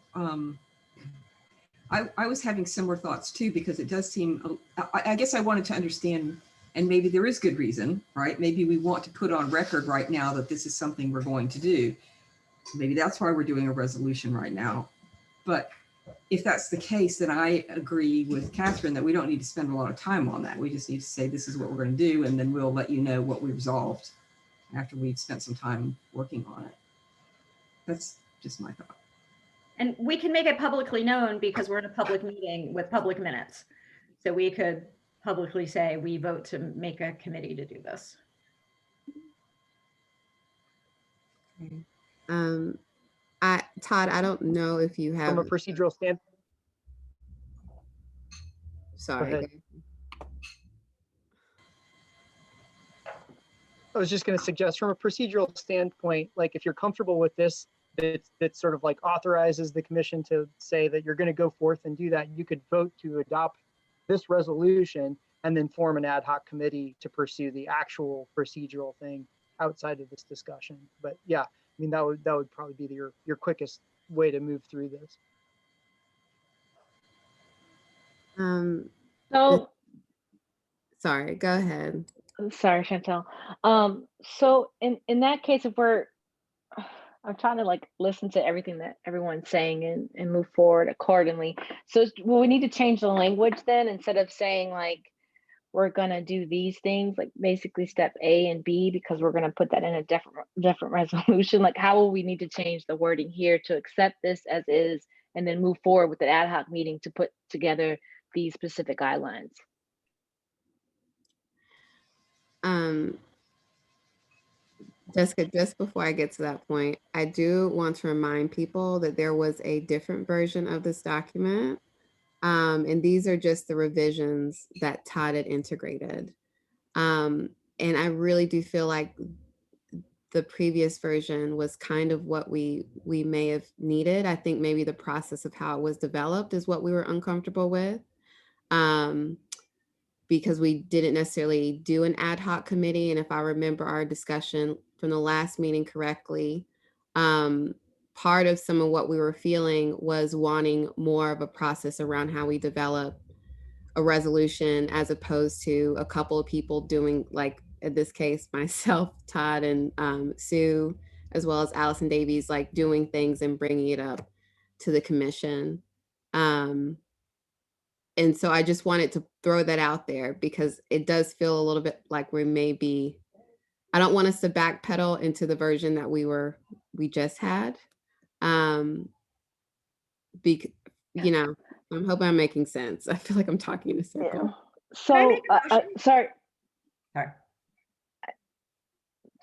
I was having similar thoughts too, because it does seem, I guess I wanted to understand, and maybe there is good reason, right? Maybe we want to put on record right now that this is something we're going to do. Maybe that's why we're doing a resolution right now. But if that's the case, then I agree with Catherine that we don't need to spend a lot of time on that. We just need to say this is what we're going to do, and then we'll let you know what we resolved after we've spent some time working on it. That's just my thought. And we can make it publicly known because we're in a public meeting with public minutes. So we could publicly say we vote to make a committee to do this. Okay. Todd, I don't know if you have From a procedural standpoint. Sorry. I was just going to suggest from a procedural standpoint, like if you're comfortable with this, that sort of like authorizes the commission to say that you're going to go forth and do that, you could vote to adopt this resolution and then form an ad hoc committee to pursue the actual procedural thing outside of this discussion. But yeah, I mean, that would probably be your quickest way to move through this. So, sorry, go ahead. Sorry, Chantel. So in that case, if I'm trying to like listen to everything that everyone's saying and move forward accordingly. So will we need to change the language then, instead of saying like we're gonna do these things, like basically step A and B, because we're gonna put that in a different resolution? Like how will we need to change the wording here to accept this as is and then move forward with an ad hoc meeting to put together these specific guidelines? Jessica, just before I get to that point, I do want to remind people that there was a different version of this document. And these are just the revisions that Todd had integrated. And I really do feel like the previous version was kind of what we may have needed. I think maybe the process of how it was developed is what we were uncomfortable with. Because we didn't necessarily do an ad hoc committee. And if I remember our discussion from the last meeting correctly, part of some of what we were feeling was wanting more of a process around how we develop a resolution, as opposed to a couple of people doing, like in this case, myself, Todd, and Sue, as well as Allison Davies, like doing things and bringing it up to the commission. And so I just wanted to throw that out there because it does feel a little bit like we may be, I don't want us to backpedal into the version that we just had. You know, I'm hoping I'm making sense. I feel like I'm talking in a circle. Yeah. So, sorry.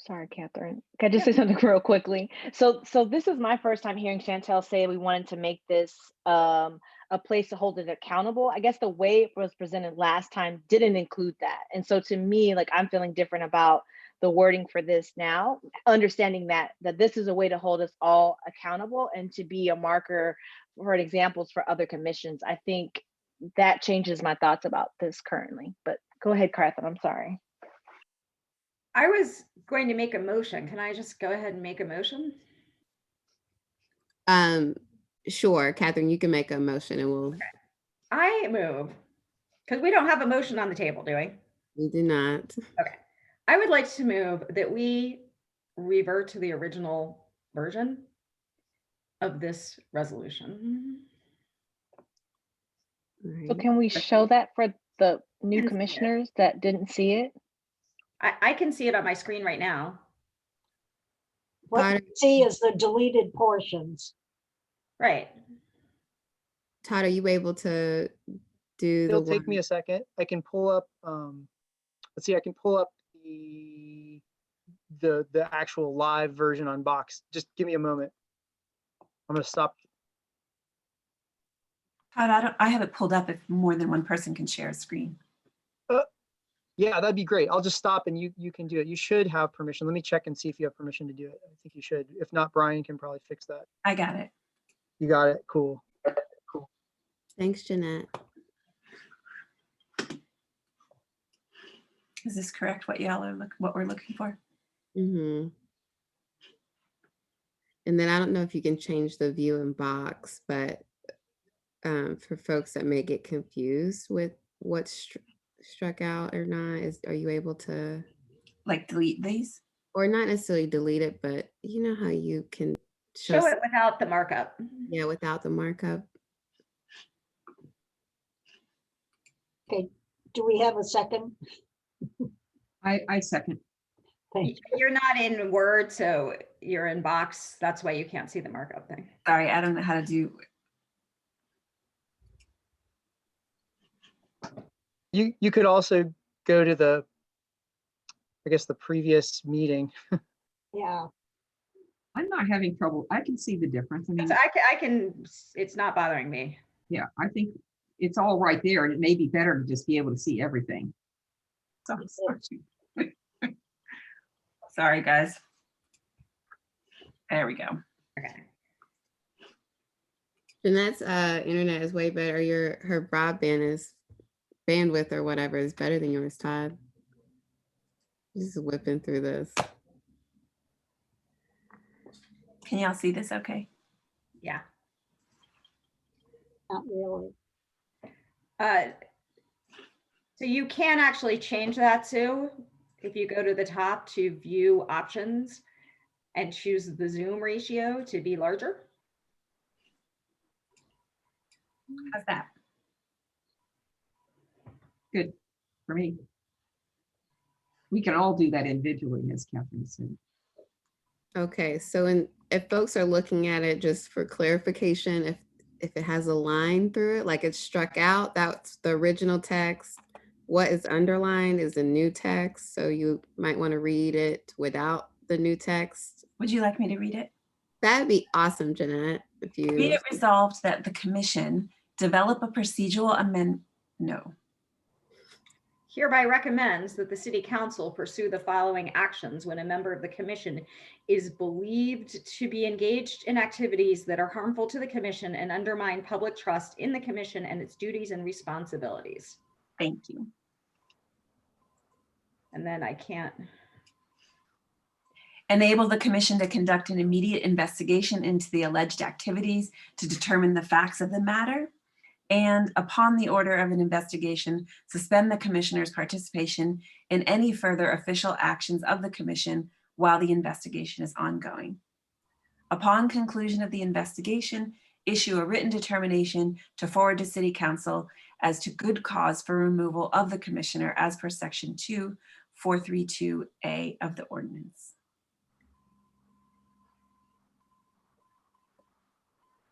Sorry, Catherine. Can I just say something real quickly? So this is my first time hearing Chantel say we wanted to make this a place to hold it accountable. I guess the way it was presented last time didn't include that. And so to me, like, I'm feeling different about the wording for this now, understanding that this is a way to hold us all accountable and to be a marker for examples for other commissions. I think that changes my thoughts about this currently. But go ahead, Catherine. I'm sorry. I was going to make a motion. Can I just go ahead and make a motion? Sure, Catherine, you can make a motion and we'll. Okay. I move, because we don't have a motion on the table, do we? We do not. Okay. I would like to move that we revert to the original version of this resolution. So can we show that for the new Can see it. commissioners that didn't see it? I can see it on my screen right now. What you see is the deleted portions. Right. Todd, are you able to do It'll the take me one? a second. I can pull up, let's see, I can pull up the actual live version on Box. Just give me a moment. I'm gonna stop. Todd, I have it pulled up if more than one person can share a screen. Yeah, that'd be great. I'll just stop and you can do it. You should have permission. Let me check and see if you have permission to do it. I think you should. If not, Brian can probably fix that. I got it. You got it. Cool. Cool. Thanks, Jeanette. Is this correct? What y'all are what we're looking for? Mm-hmm. And then I don't know if you can change the view in Box, but for folks that may get confused with what's struck out or not, are you able to like delete these? Or not necessarily delete it, but you know how you can show it without the markup. Yeah, without the markup. Okay, do we have a second? I second. Thank you. You're not in Word, so you're in Box. That's why you can't see the markup thing. Sorry, I don't know how to do. You could also go to the, I guess, the previous meeting. Yeah. I'm not having trouble. I can see the difference. I mean, I can, it's not bothering me. yeah, I think it's all right there, and it may be better to just be able to see everything. So, sorry, guys. There we go. Okay. Jeanette's internet is way better. Her bandwidth or whatever is better than yours, Todd. Just whipping through this. Can y'all see this okay? Yeah. Not really. So you can actually change that too. If you go to the top to view options and choose the zoom ratio to be larger. How's that? Good for me. We can all do that individually, as Catherine said. Okay, so if folks are looking at it, just for clarification, if it has a line through it, like it's struck out, that's the original text. What is underlined is the new text. So you might want to read it without the new text. Would you like me to read it? That'd be awesome, Jeanette. If you Be it resolved that the commission develop a procedural amendment. No. Hereby recommends that the city council pursue the following actions when a member of the commission is believed to be engaged in activities that are harmful to the commission and undermine public trust in the commission and its duties and responsibilities. Thank you. And then I can't. Enable the commission to conduct an immediate investigation into the alleged activities to determine the facts of the matter. And upon the order of an investigation, suspend the commissioner's participation in any further official actions of the commission while the investigation is ongoing. Upon conclusion of the investigation, issue a written determination to forward to City Council as to good cause for removal of the commissioner as per section 2432A of the ordinance.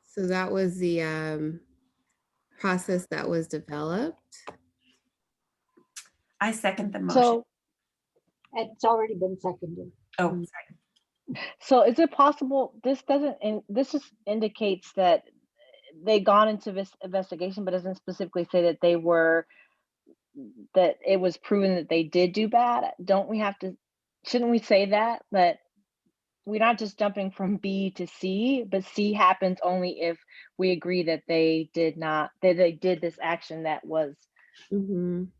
So that was the process that was developed. I second the motion. So it's already been seconded. Oh, Mm. sorry. So is it possible, this doesn't, this just indicates that they gone into this investigation, but doesn't specifically say that they were, that it was proven that they did do bad? Don't we have to, shouldn't we say that we're not just jumping from B to C, but C happens only if we agree that they did not, that they did this action that was. Mhm.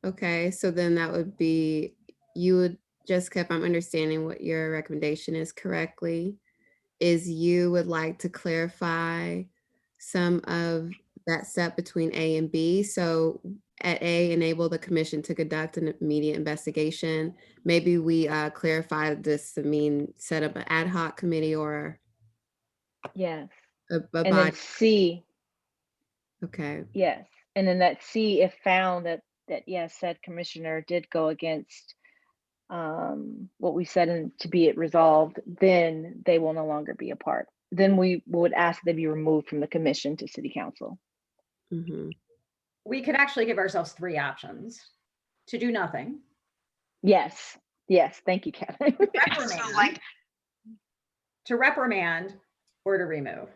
Okay, so then that would be, you would, Jessica, if I'm understanding what your recommendation is correctly, is you would like to clarify some of that step between A and B. So at A, enable the commission to conduct an immediate investigation. Maybe we clarify this to mean set up an ad hoc committee or Yes. a And then body. C, Okay. yes. And then that C, if found that yes, said commissioner did go against what we said and to be it resolved, then they will no longer be a part. Then we would ask they be removed from the commission to city council. Mhm. We could actually give ourselves 3 options: to do nothing, Yes. Yes. Thank you, Catherine. reprimand, to reprimand, or to remove.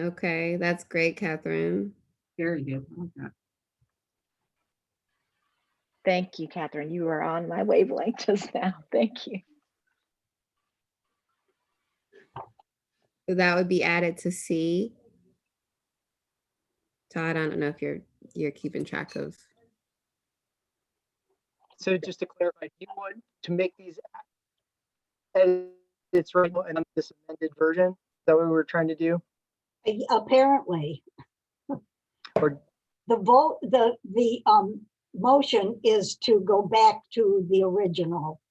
Okay, that's great, Catherine. Very good. I like that. Thank you, Catherine. You were on my wavelength just now. Thank you. So that would be added to C. Todd, I don't know if you're keeping track of. So just to clarify, do you want to make these edits right now and on this amended version? Is that what we're trying to do? Apparently. Or The motion is to go back to the original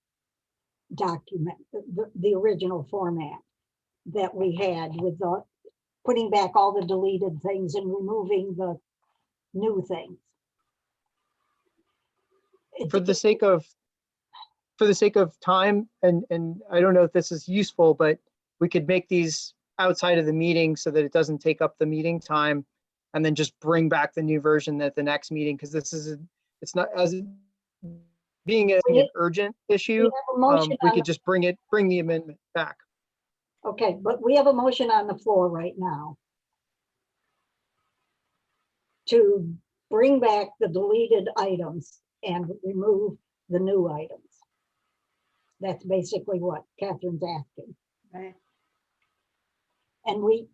document, the original format that we had with the putting back all the deleted things and removing the new things. for the sake of time, and I don't know if this is useful, but we could make these outside of the meeting so that it doesn't take up the meeting time, and then just bring back the new version at the next meeting, because it's not as being an urgent issue. We could just bring the amendment back. Okay, but we have a motion on the floor right now to bring back the deleted items and remove the new items. That's basically what Catherine's asking. Right. And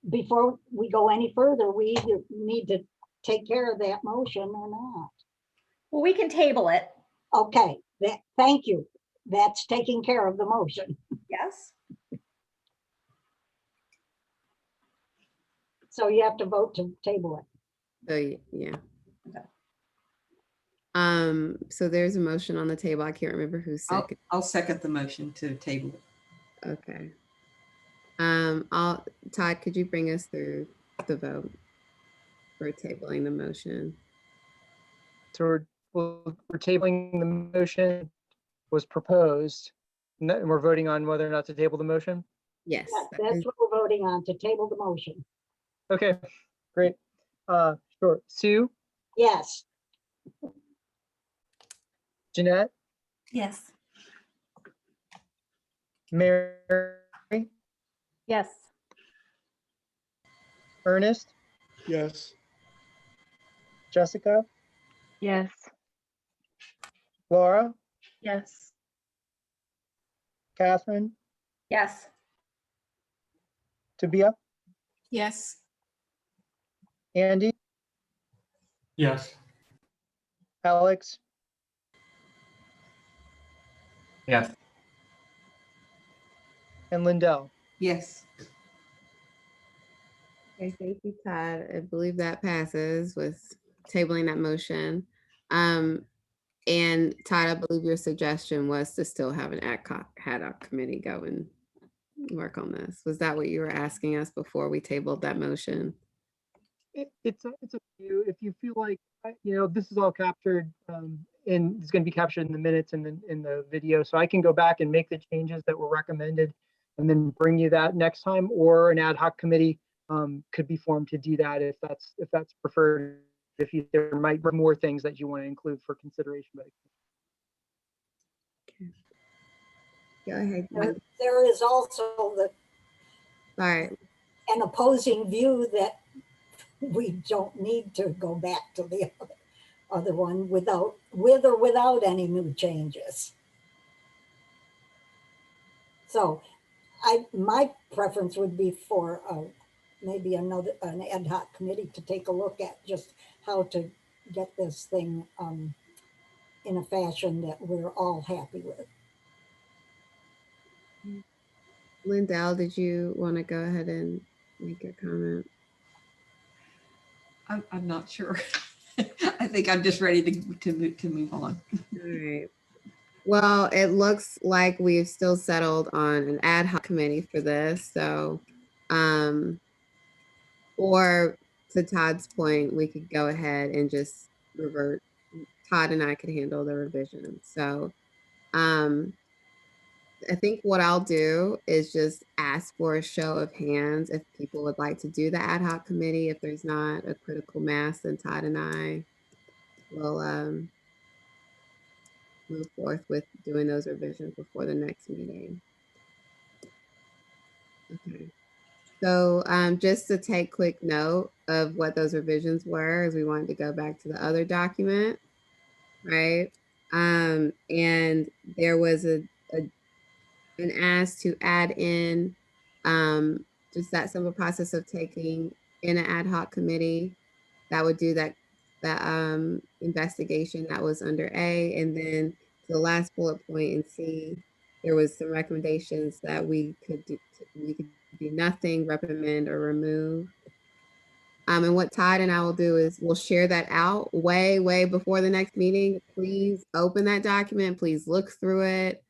before we go any further, we either need to take care of that motion or not. Well, we can table it. Okay, thank you. That's taking care of the motion. Yes. So you have to vote to table it. So yeah. Okay. So there's a motion on the table. I can't remember who seconded. I'll second the motion to table it. Okay. Todd, could you bring us through the vote for tabling the motion? So we're tabling the motion was proposed, and we're voting on whether or not to table the motion. Yes. That's what we're voting on, to table the motion. Okay, great. Sure. Sue, Yes. Jeanette, Yes. Mary, Yes. Ernest, Yes. Jessica, Yes. Laura, Yes. Catherine, Yes. Tabia, Yes. Andy, Yes. Alex, Yes. and Lindell. Yes. Okay, thank you, Todd. I believe that passes with tabling that motion. And Todd, I believe your suggestion was to still have an ad hoc committee go and work on this. Was that what you were asking us before we tabled that motion? It's up to you. If you feel like, this is all captured, and it's going to be captured in the minutes and in the video, so I can go back and make the changes that were recommended and then bring you that next time, or an ad hoc committee could be formed to do that if that's preferred. If there might be more things that you want to include for consideration. Go ahead. There is also Sorry. an opposing view that we don't need to go back to the other one with or without any new changes. So my preference would be for maybe an ad hoc committee to take a look at just how to get this thing in a fashion that we're all happy with. Lindell, did you want to go ahead and make a comment? I'm not sure. I think I'm just ready to move on. All right. Well, it looks like we've still settled on an ad hoc committee for this. So, or to Todd's point, we could go ahead and just revert. Todd and I could handle the revision. So, I think what I'll do is just ask for a show of hands if people would like to do the ad hoc committee. If there's not a critical mass, then Todd and I will move forth with doing those revisions before the next meeting. Okay. So just to take quick note of what those revisions were, as we wanted to go back to the other document, right? And there was an ask to add in just that simple process of taking in an ad hoc committee that would do that investigation that was under A, and then to the last bullet point in C, there was some recommendations that we could do nothing, recommend, or remove. And what Todd and I will do is we'll share that out way before the next meeting. Please open that document. Please look through it.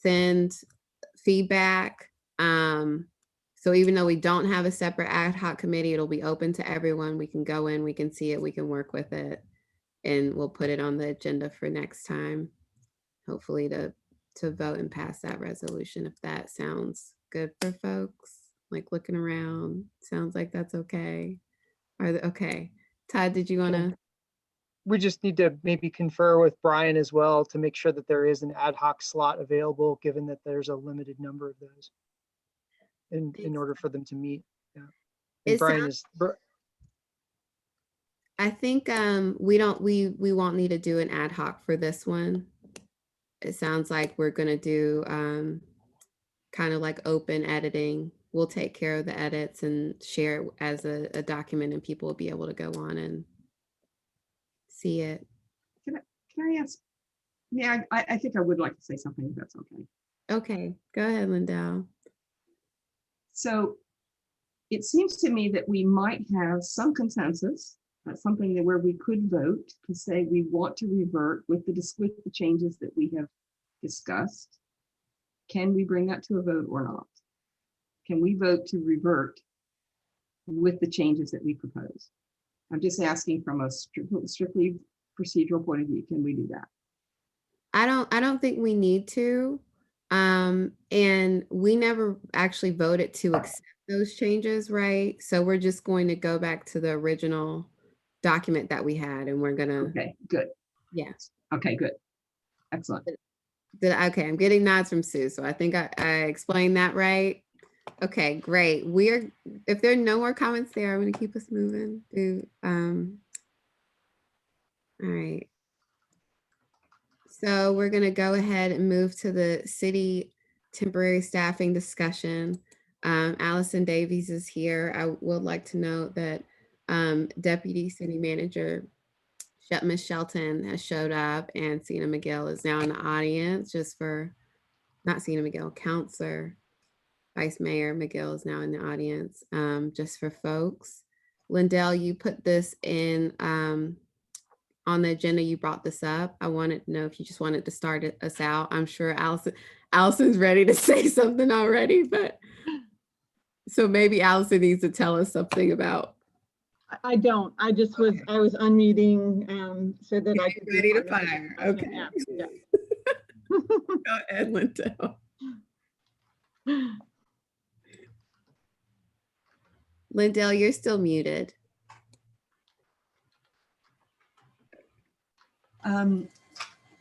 Send feedback. So even though we don't have a separate ad hoc committee, it'll be open to everyone. We can go in, we can see it, we can work with it, and we'll put it on the agenda for next time, hopefully to vote and pass that resolution, if that sounds good for folks. Like looking around, sounds like that's okay. Okay. Todd, did you want to? We just need to maybe confer with Brian as well to make sure that there is an ad hoc slot available, given that there's a limited number of those in order for them to meet. Yeah. And Brian is. I think we won't need to do an ad hoc for this one. It sounds like we're gonna do kind of like open editing. We'll take care of the edits and share it as a document, and people will be able to go on and see it. Can I ask? Yeah, I think I would like to say something, if that's okay. Okay, go ahead, Lindell. So it seems to me that we might have some consensus, something that where we could vote to say we want to revert with the changes that we have discussed. Can we bring that to a vote or not? Can we vote to revert with the changes that we propose? I'm just asking from a strictly procedural point of view, can we do that? I don't think we need to. And we never actually voted to accept those changes, right? So we're just going to go back to the original document that we had, and we're gonna. Okay, good. Yes. Okay, good. Excellent. Okay, I'm getting nods from Sue, so I think I explained that right. Okay, great. If there are no more comments there, I'm gonna keep us moving through. All right. So we're going to go ahead and move to the city temporary staffing discussion. Allison Davies is here. I would like to note that Deputy City Manager Ms. Shelton has showed up, and Sina McGill is now in the audience, not Sina McGill, Counselor Vice Mayor McGill is now in the audience, just for folks. Lindell, you put this in on the agenda, you brought this up. I wanted to know if you just wanted to start us out. I'm sure Allison's ready to say something already, but so maybe Allison needs to tell us something about. I don't. I just was, I was unmuting so that I could be ready to fire. Okay. Yeah. Go ahead, Lindell. Lindell, you're still muted.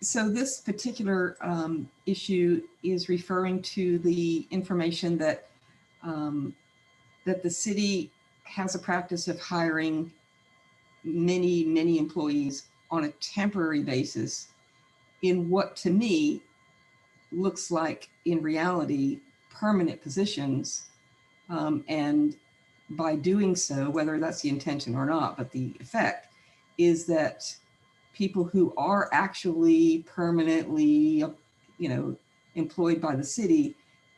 So this particular issue is referring to the information that that the city has a practice of hiring many employees on a temporary basis in what to me looks like in reality permanent positions. And by doing so, whether that's the intention or not, but the effect is that people who are actually permanently, employed by the city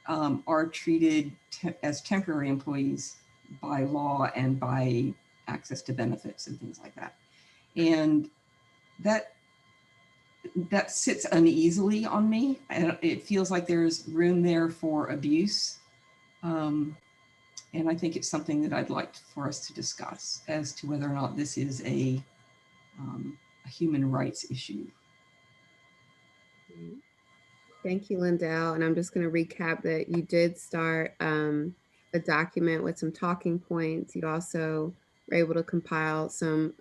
are treated as temporary employees by law and by access to benefits and things like that. And that sits uneasily on me. And it feels like there's room there for abuse. And I think it's something that I'd like for us to discuss as to whether or not this is a human rights issue. Thank you, Lindell. And I'm just going to recap that you did start a document with some talking points. You also were able to compile some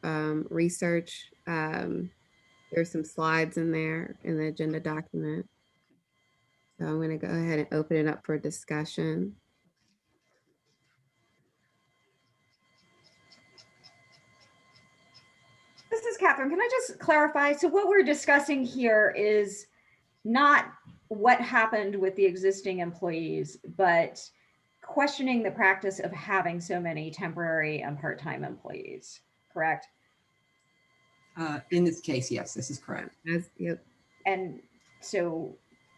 research. There's some slides in there in the agenda document. So I'm going to go ahead and open it up for discussion. This is Catherine. Can I just clarify? So what we're discussing here is not what happened with the existing employees, but questioning the practice of having so many temporary and part-time employees, correct? In this case, yes, this is correct. Yep. And so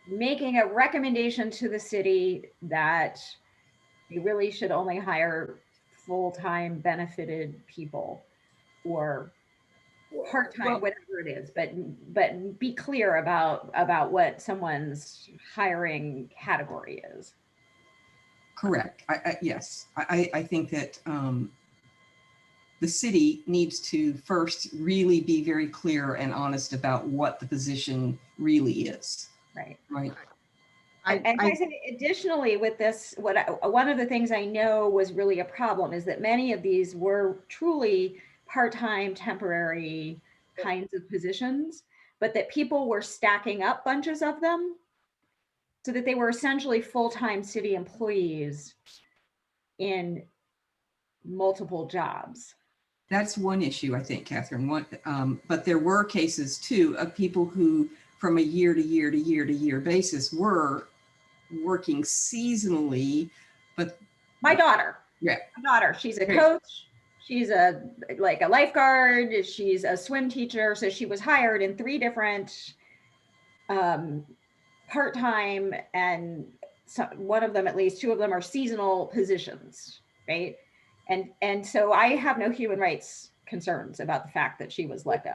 making a recommendation to the city that they really should only hire full-time benefited people or part-time, whatever it is, but be clear about what someone's hiring category is. Correct. Yes, I think that the city needs to first really be very clear and honest about what the position really is. Right. Right. And I say additionally with this, one of the things I know was really a problem is that many of these were truly part-time, temporary kinds of positions, but that people were stacking up bunches of them so that they were essentially full-time city employees in multiple jobs. That's one issue, I think, Catherine. But there were cases too of people who, from a year to year to year to year basis, were working seasonally. But my daughter, she's a coach. She's a lifeguard. She's a swim teacher. So she was hired in 3 different part-time, and one of them, at least 2 of them, are seasonal positions, right? And so I have no human rights concerns about the fact that she was let go.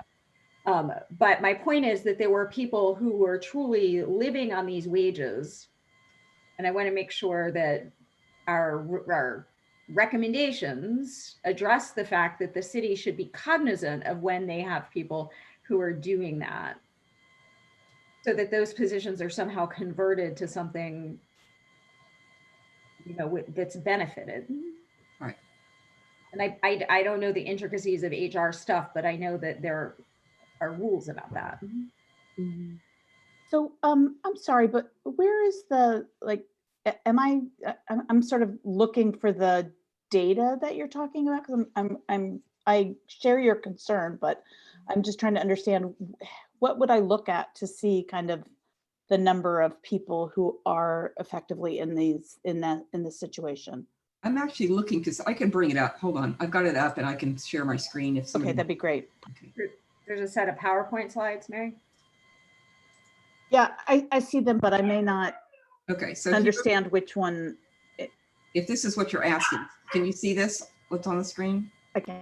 But my point is that there were people who were truly living on these wages. And I want to make sure that our recommendations address the fact that the city should be cognizant of when they have people who are doing that, so that those positions are somehow converted to something, that's benefited. Right. And I don't know the intricacies of HR stuff, but I know that there are rules about that. Mm-hmm. So I'm sorry, but where is the, I'm sort of looking for the data that you're talking about, because I share your concern, but I'm just trying to understand what would I look at to see kind of the number of people who are effectively in this situation. I'm actually looking to, I can bring it up. Hold on. I've got it up and I can share my screen if somebody. Okay, that'd be great. Okay. There's a set of PowerPoint slides, Mary. Yeah, I see them, but I may not understand which one. If this is what you're asking, can you see this? What's on the screen? Okay.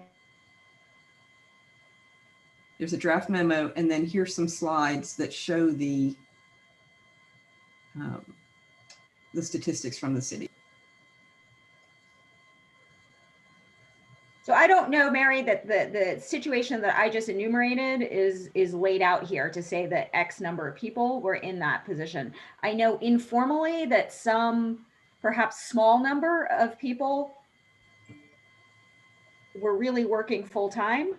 There's a draft memo, and then here's some slides that show the statistics from the city. So I don't know, Mary, that the situation that I just enumerated is laid out here to say that X number of people were in that position. I know informally that some, perhaps small number of people were really working full time.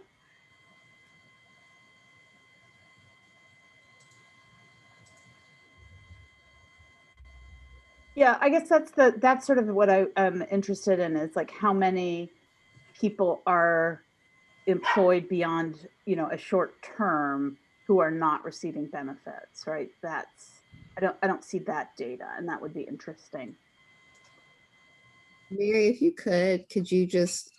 Yeah, I guess that's sort of what I'm interested in, is like how many people are employed beyond, a short term who are not receiving benefits, right? I don't see that data, and that would be interesting. Mary, if you could you just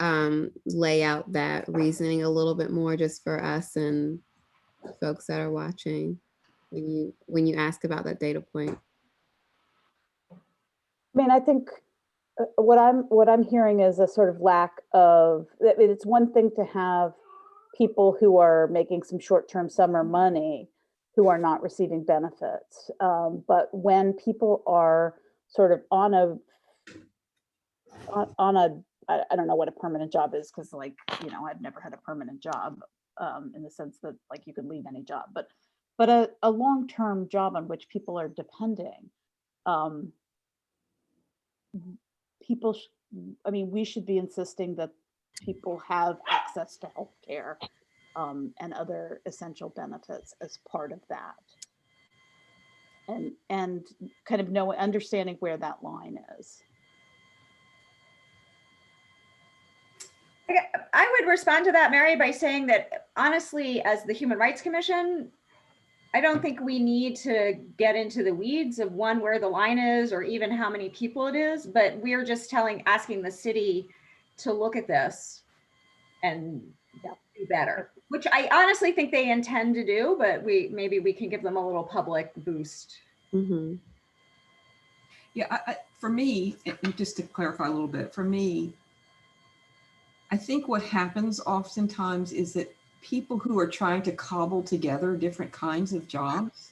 lay out that reasoning a little bit more just for us and folks that are watching when you ask about that data point? I mean, I think what I'm hearing is a sort of lack of. I mean, it's one thing to have people who are making some short-term summer money who are not receiving benefits, but when people are sort of on a I don't know what a permanent job is, because like, I've never had a permanent job, in the sense that like you could leave any job, but a long-term job on which people are depending. Um, people, I mean, we should be insisting that people have access to healthcare, and other essential benefits as part of that. And kind of understanding where that line is. I would respond to that, Mary, by saying that honestly, as the Human Rights Commission, I don't think we need to get into the weeds of where the line is or even how many people it is, but we're just asking the city to look at this and do better, which I honestly think they intend to do, but maybe we can give them a little public boost. Mm-hmm. Yeah, for me, and just to clarify a little bit, for me, I think what happens oftentimes is that people who are trying to cobble together different kinds of jobs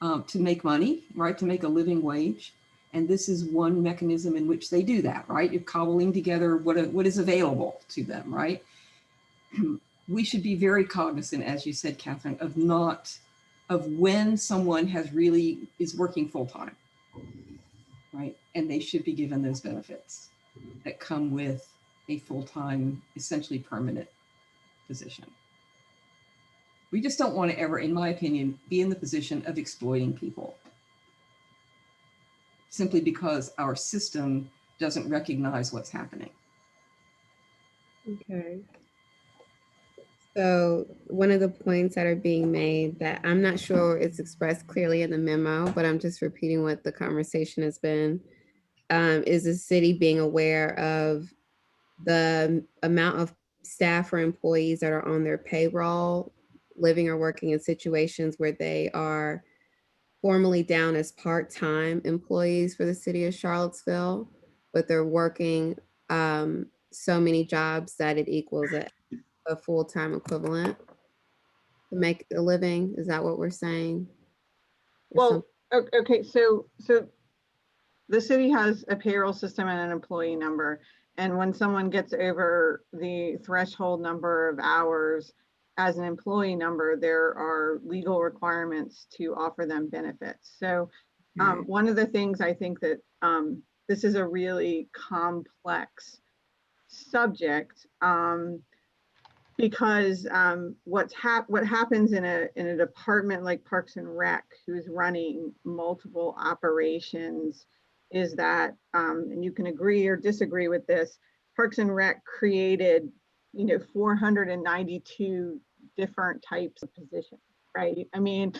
to make money, right, to make a living wage, and this is one mechanism in which they do that, right? You're cobbling together what is available to them, right? We should be very cognizant, as you said, Catherine, of when someone is working full-time, right? And they should be given those benefits that come with a full-time, essentially permanent position. We just don't want to ever, in my opinion, be in the position of exploiting people simply because our system doesn't recognize what's happening. Okay. So one of the points that are being made that I'm not sure it's expressed clearly in the memo, but I'm just repeating what the conversation has been, is the city being aware of the amount of staff or employees that are on their payroll, living or working in situations where they are formally down as part-time employees for the city of Charlottesville, but they're working so many jobs that it equals a full-time equivalent to make a living. Is that what we're saying? Well, okay, so the city has a payroll system and an employee number. And when someone gets over the threshold number of hours as an employee number, there are legal requirements to offer them benefits. So one of the things I think that this is a really complex subject, because what happens in a department like Parks and Rec, who's running multiple operations, is that, and you can agree or disagree with this, Parks and Rec created, 492 different types of positions, right? I mean,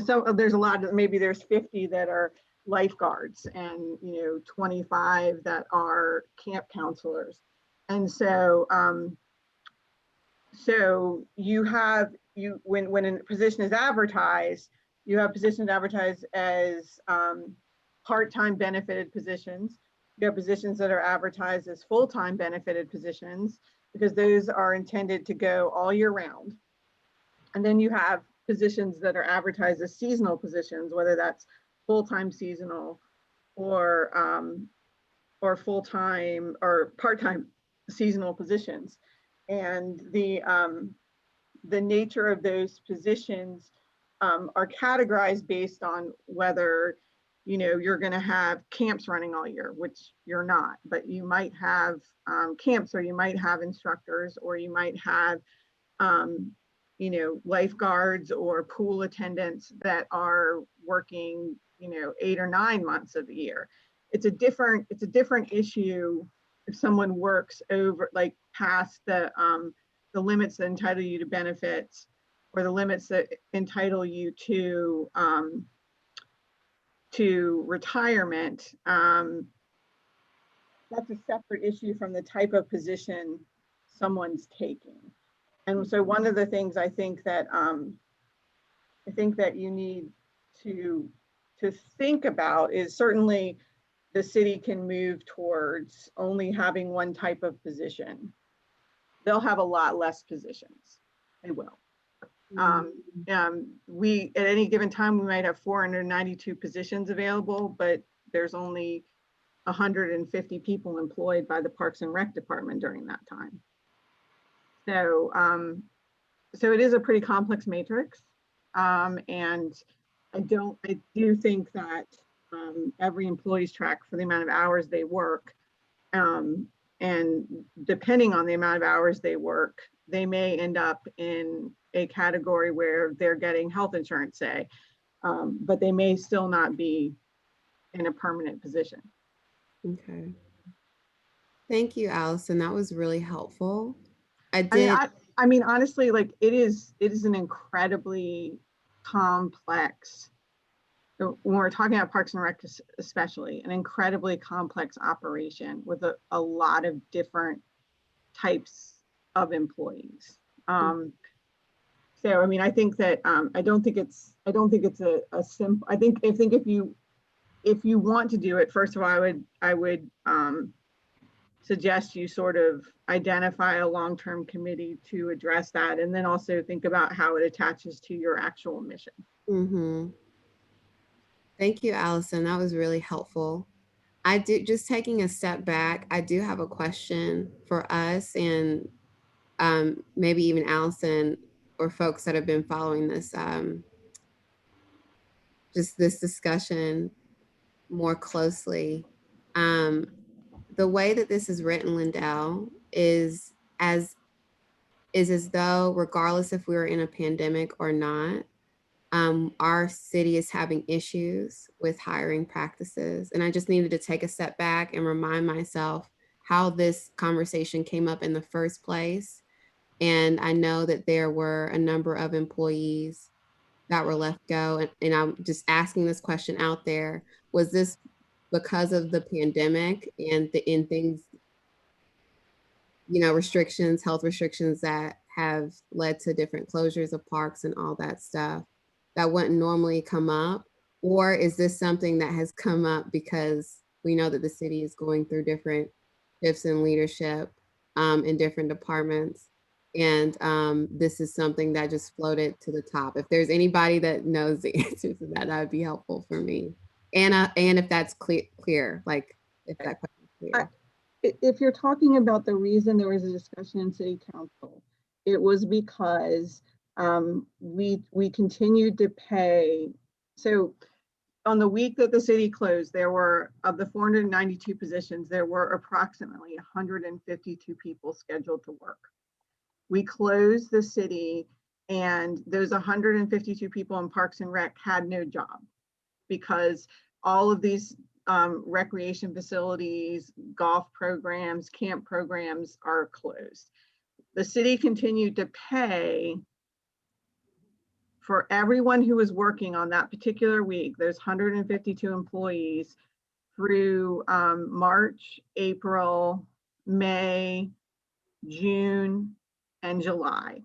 so there's a lot of, maybe there's 50 that are lifeguards and, 25 that are camp counselors. And so, so when a position is advertised, you have positions advertised as part-time benefited positions. You have positions that are advertised as full-time benefited positions, because those are intended to go all year round. And then you have positions that are advertised as seasonal positions, whether that's full-time seasonal or full-time or part-time seasonal positions. And the nature of those positions are categorized based on whether you're going to have camps running all year, which you're not, but you might have camps, or you might have instructors, or you might have lifeguards or pool attendants that are working 8 or 9 months of the year. it's a different issue if someone works over, like, past the limits that entitle you to benefits, or the limits that entitle you to retirement. That's a separate issue from the type of position someone's taking. And so one of the things I think that you need to think about is, certainly the city can move towards only having one type of position. They'll have a lot less positions. They will. We, at any given time, we might have 492 positions available, but there's only 150 people employed by the Parks and Rec Department during that time. So, so it is a pretty complex matrix. And I do think that every employee's tracked for the amount of hours they work. And depending on the amount of hours they work, they may end up in a category where they're getting health insurance, say, but they may still not be in a permanent position. Okay. Thank you, Allison. That was really helpful. I mean, honestly, like, it is an incredibly complex, when we're talking about Parks and Rec especially, an incredibly complex operation with a lot of different types of employees. So, I mean, I think that I don't think it's a simple. I think if you want to do it, first of all, I would suggest you sort of identify a long-term committee to address that, and then also think about how it attaches to your actual mission. Mm-hmm. Thank you, Allison. That was really helpful. Just taking a step back, I do have a question for us, and maybe even Allison or folks that have been following this, just this discussion more closely. The way that this is written, Lindell, is as though, regardless if we were in a pandemic or not, our city is having issues with hiring practices. And I just needed to take a step back and remind myself how this conversation came up in the first place. And I know that there were a number of employees that were left go. And I'm just asking this question out there. Was this because of the pandemic and things, restrictions, health restrictions that have led to different closures of parks and all that stuff that wouldn't normally come up? Or is this something that has come up because we know that the city is going through different shifts in leadership in different departments? And this is something that just floated to the top. If there's anybody that knows the answer to that, that would be helpful for me. And if that's clear, like if that question is clear. If you're talking about the reason there was a discussion in City Council, it was because we continued to pay. So on the week that the city closed, there were, of the 492 positions, there were approximately 152 people scheduled to work. We closed the city, and those 152 people in Parks and Rec had no job because all of these recreation facilities, golf programs, camp programs are closed. The city continued to pay for everyone who was working on that particular week, those 152 employees, through March, April, May, June, and July.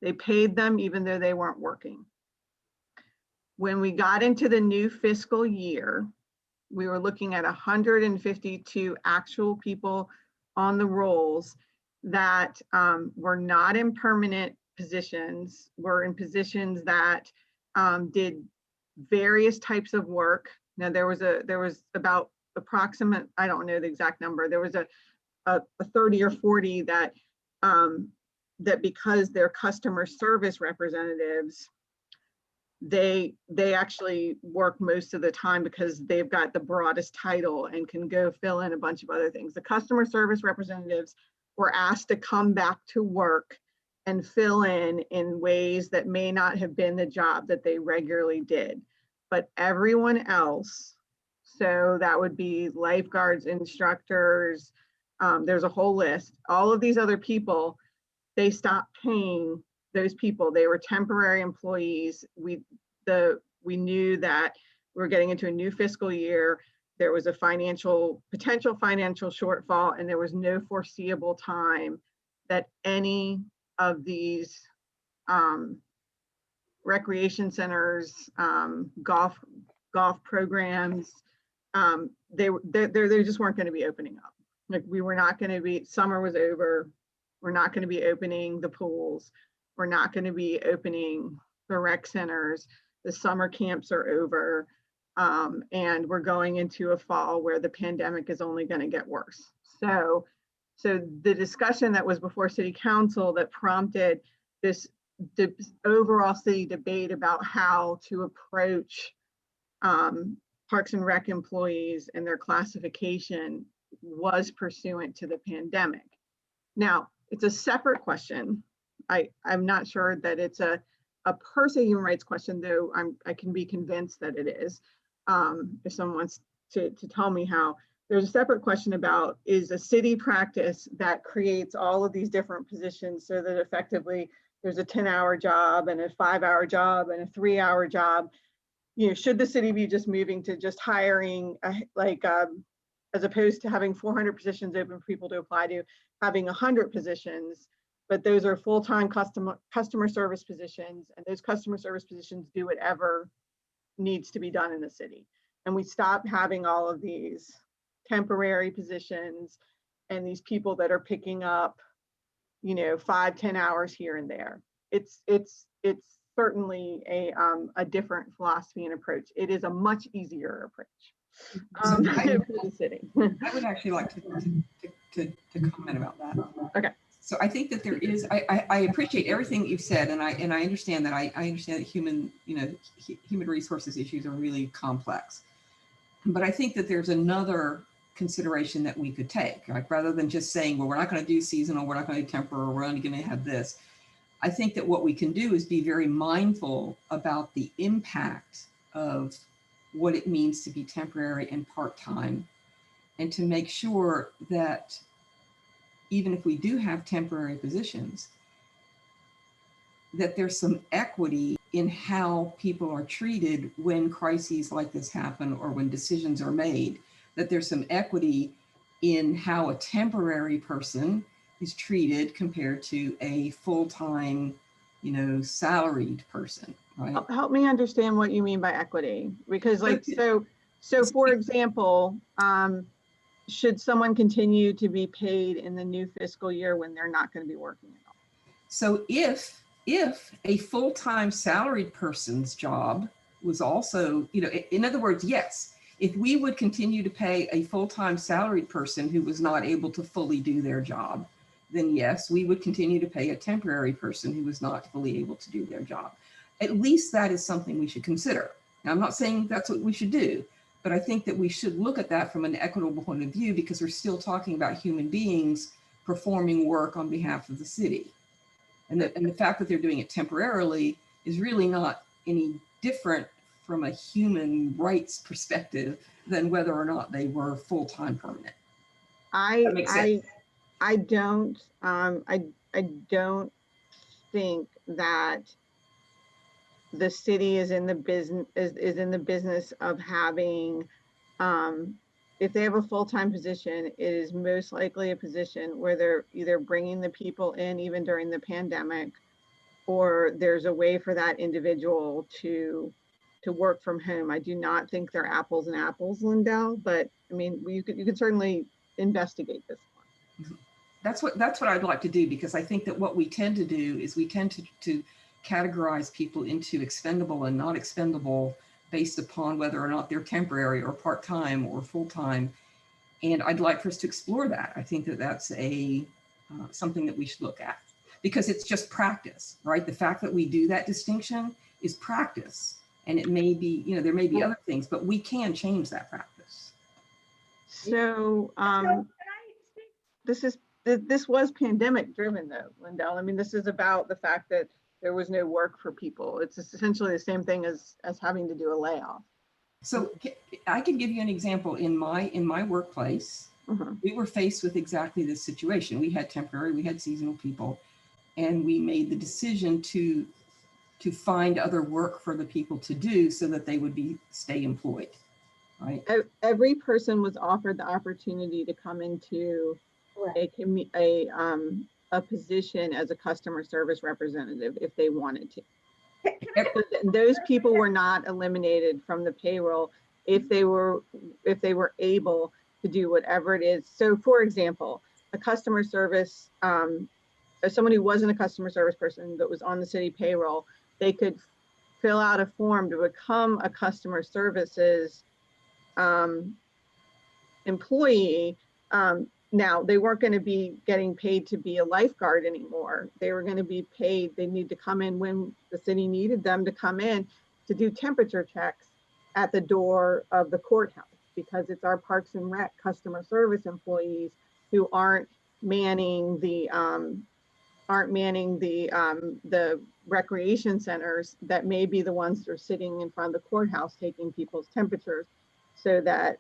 They paid them even though they weren't working. When we got into the new fiscal year, we were looking at 152 actual people on the rolls that were not in permanent positions, were in positions that did various types of work. Now there was about approximate, I don't know the exact number, there was a 30 or 40 that that because they're customer service representatives, they actually work most of the time because they've got the broadest title and can go fill in a bunch of other things. The customer service representatives were asked to come back to work and fill in ways that may not have been the job that they regularly did. But everyone else So that would be lifeguards, instructors. There's a whole list. All of these other people, they stopped paying those people. They were temporary employees. We knew that we were getting into a new fiscal year. There was a potential financial shortfall, and there was no foreseeable time that any of these recreation centers, golf programs, they just weren't going to be opening up. Like, we were not going to be, summer was over. We're not going to be opening the pools. We're not going to be opening the rec centers. The summer camps are over. And we're going into a fall where the pandemic is only going to get worse. So the discussion that was before City Council that prompted this overall city debate about how to approach Parks and Rec employees and their classification was pursuant to the pandemic. Now, it's a separate question. I'm not sure that it's a per se human rights question, though I can be convinced that it is. If someone wants to tell me how. There's a separate question about, is a city practice that creates all of these different positions so that effectively there's a 10-hour job and a 5-hour job and a 3-hour job. Should the city be just moving to just hiring, as opposed to having 400 positions open for people to apply to, having 100 positions, but those are full-time customer service positions, and those customer service positions do whatever needs to be done in the city. And we stop having all of these temporary positions and these people that are picking up, 5-10 hours here and there. It's certainly a different philosophy and approach. It is a much easier approach for the city. I would actually like to comment about that. Okay. So I think that there is, I appreciate everything you've said, and I understand that I understand that human resources issues are really complex. But I think that there's another consideration that we could take, like, rather than just saying, well, we're not going to do seasonal, we're not going to do temporary, we're only going to have this. I think that what we can do is be very mindful about the impact of what it means to be temporary and part-time, and to make sure that even if we do have temporary positions, that there's some equity in how people are treated when crises like this happen or when decisions are made, that there's some equity in how a temporary person is treated compared to a full-time, salaried person, right? Help me understand what you mean by equity, because so for example, should someone continue to be paid in the new fiscal year when they're not going to be working at all? So if a full-time salaried person's job was also, in other words, yes, if we would continue to pay a full-time salaried person who was not able to fully do their job, then yes, we would continue to pay a temporary person who was not fully able to do their job. At least that is something we should consider. Now, I'm not saying that's what we should do, but I think that we should look at that from an equitable point of view, because we're still talking about human beings performing work on behalf of the city. And the fact that they're doing it temporarily is really not any different from a human rights perspective than whether or not they were full-time permanent. I don't think that the city is in the business of having, if they have a full-time position, it is most likely a position where they're either bringing the people in even during the pandemic, or there's a way for that individual to work from home. I do not think they're apples and apples, Lindell, but I mean, you could certainly investigate this one. That's what I'd like to do, because I think that what we tend to do is we tend to categorize people into expendable and not expendable based upon whether or not they're temporary or part-time or full-time. And I'd like for us to explore that. I think that that's something that we should look at, because it's just practice, right? The fact that we do that distinction is practice. And it may be, there may be other things, but we can change that practice. So this was pandemic driven though, Lindell. I mean, this is about the fact that there was no work for people. It's essentially the same thing as having to do a layoff. So I can give you an example in my workplace. We were faced with exactly this situation. We had temporary, we had seasonal people, and we made the decision to find other work for the people to do so that they would stay employed, right? Every person was offered the opportunity to come into a position as a customer service representative if they wanted to. Those people were not eliminated from the payroll if they were able to do whatever it is. So for example, a customer service, if someone who wasn't a customer service person that was on the city payroll, they could fill out a form to become a customer services employee. Now they weren't going to be getting paid to be a lifeguard anymore. They were going to be paid. They need to come in when the city needed them to come in to do temperature checks at the door of the courthouse, because it's our Parks and Rec customer service employees who aren't manning the recreation centers that may be the ones that are sitting in front of the courthouse taking people's temperatures, so that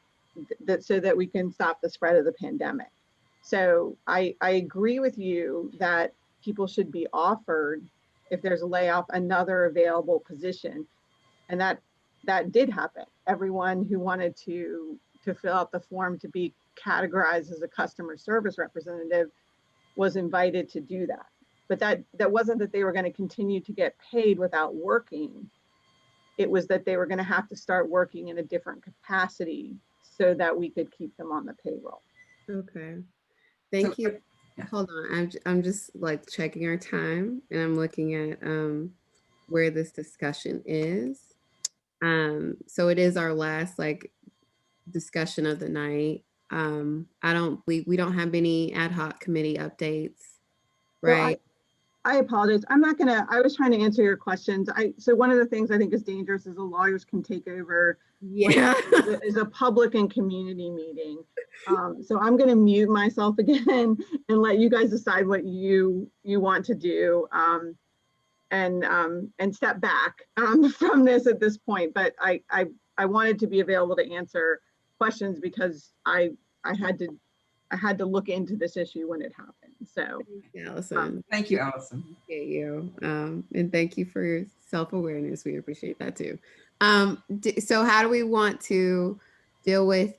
we can stop the spread of the pandemic. So I agree with you that people should be offered, if there's a layoff, another available position. And that did happen. Everyone who wanted to fill out the form to be categorized as a customer service representative was invited to do that. But that wasn't that they were going to continue to get paid without working. It was that they were going to have to start working in a different capacity so that we could keep them on the payroll. Okay. Thank you. Yeah. Hold on. I'm just like checking our time, and I'm looking at where this discussion is. So it is our last like discussion of the night. I don't believe we don't have any ad hoc committee updates, right? Well, I apologize. I was trying to answer your questions. So one of the things I think is dangerous is the lawyers can take over. Yeah. Is a public and community meeting. So I'm going to mute myself again and let you guys decide what you want to do, and step back from this at this point. But I wanted to be available to answer questions because I had to look into this issue when it happened. So Allison. Thank you, Allison. Appreciate you. And thank you for your self-awareness. We appreciate that too. So how do we want to deal with,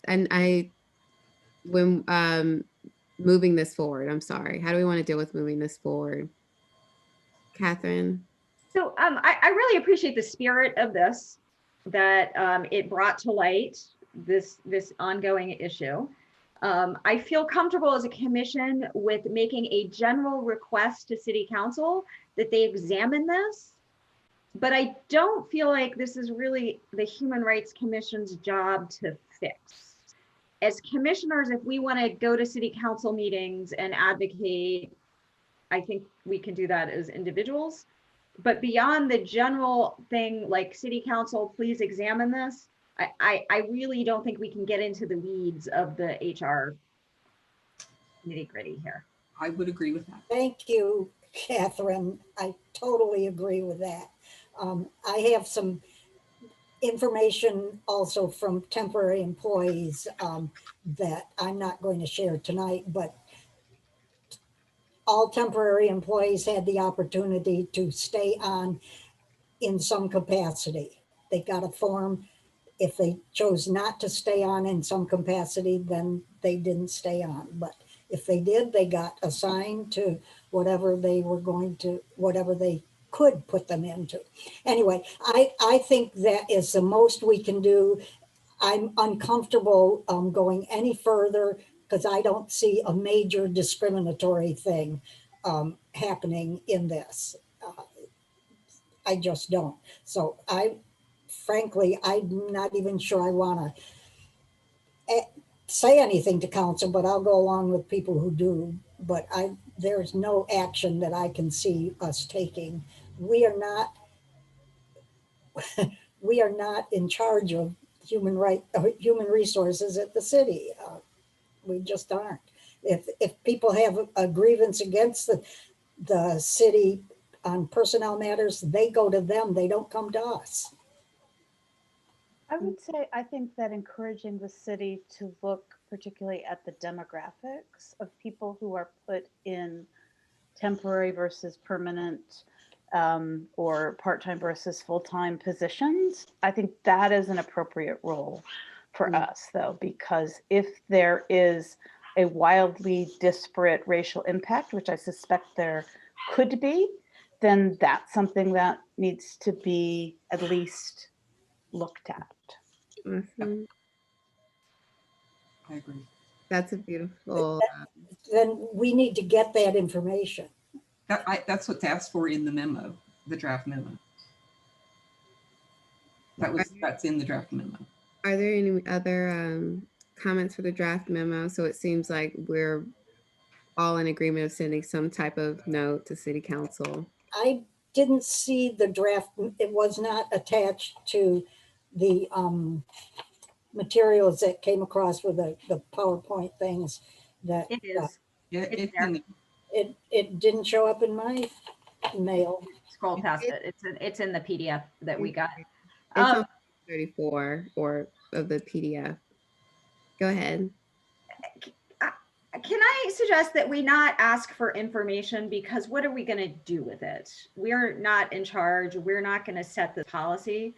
when moving this forward? I'm sorry. How do we want to deal with moving this forward? Catherine? So I really appreciate the spirit of this, that it brought to light this ongoing issue. I feel comfortable as a commission with making a general request to City Council that they examine this, but I don't feel like this is really the Human Rights Commission's job to fix. As commissioners, if we want to go to City Council meetings and advocate, I think we can do that as individuals. But beyond the general thing like City Council, please examine this, I really don't think we can get into the weeds of the HR nitty-gritty here. I would agree with that. Thank you, Catherine. I totally agree with that. I have some information also from temporary employees that I'm not going to share tonight, but all temporary employees had the opportunity to stay on in some capacity. They got a form. If they chose not to stay on in some capacity, then they didn't stay on. But if they did, they got assigned to whatever they were going to, whatever they could put them into. Anyway, I think that is the most we can do. I'm uncomfortable going any further because I don't see a major discriminatory thing happening in this. I just don't. So frankly, I'm not even sure I want to say anything to council, but I'll go along with people who do. But there's no action that I can see us taking. We are not in charge of human resources at the city. We just aren't. If people have a grievance against the city on personnel matters, they go to them. They don't come to us. I would say, I think that encouraging the city to look particularly at the demographics of people who are put in temporary versus permanent or part-time versus full-time positions, I think that is an appropriate role for us, though, because if there is a wildly disparate racial impact, which I suspect there could be, then that's something that needs to be at least looked at. Awesome. I agree. That's a beautiful. Then we need to get that information. That's what's asked for in the memo, the draft memo. That's in the draft memo. Are there any other comments for the draft memo? So it seems like we're all in agreement of sending some type of note to City Council. I didn't see the draft. It was not attached to the materials that came across with the PowerPoint things that It is. Yeah, It's it didn't show up in my mail. Scroll past it. It's in the PDF that we got. It's on 34 or of the PDF. Go ahead. Can I suggest that we not ask for information, because what are we going to do with it? We're not in charge. We're not going to set the policy.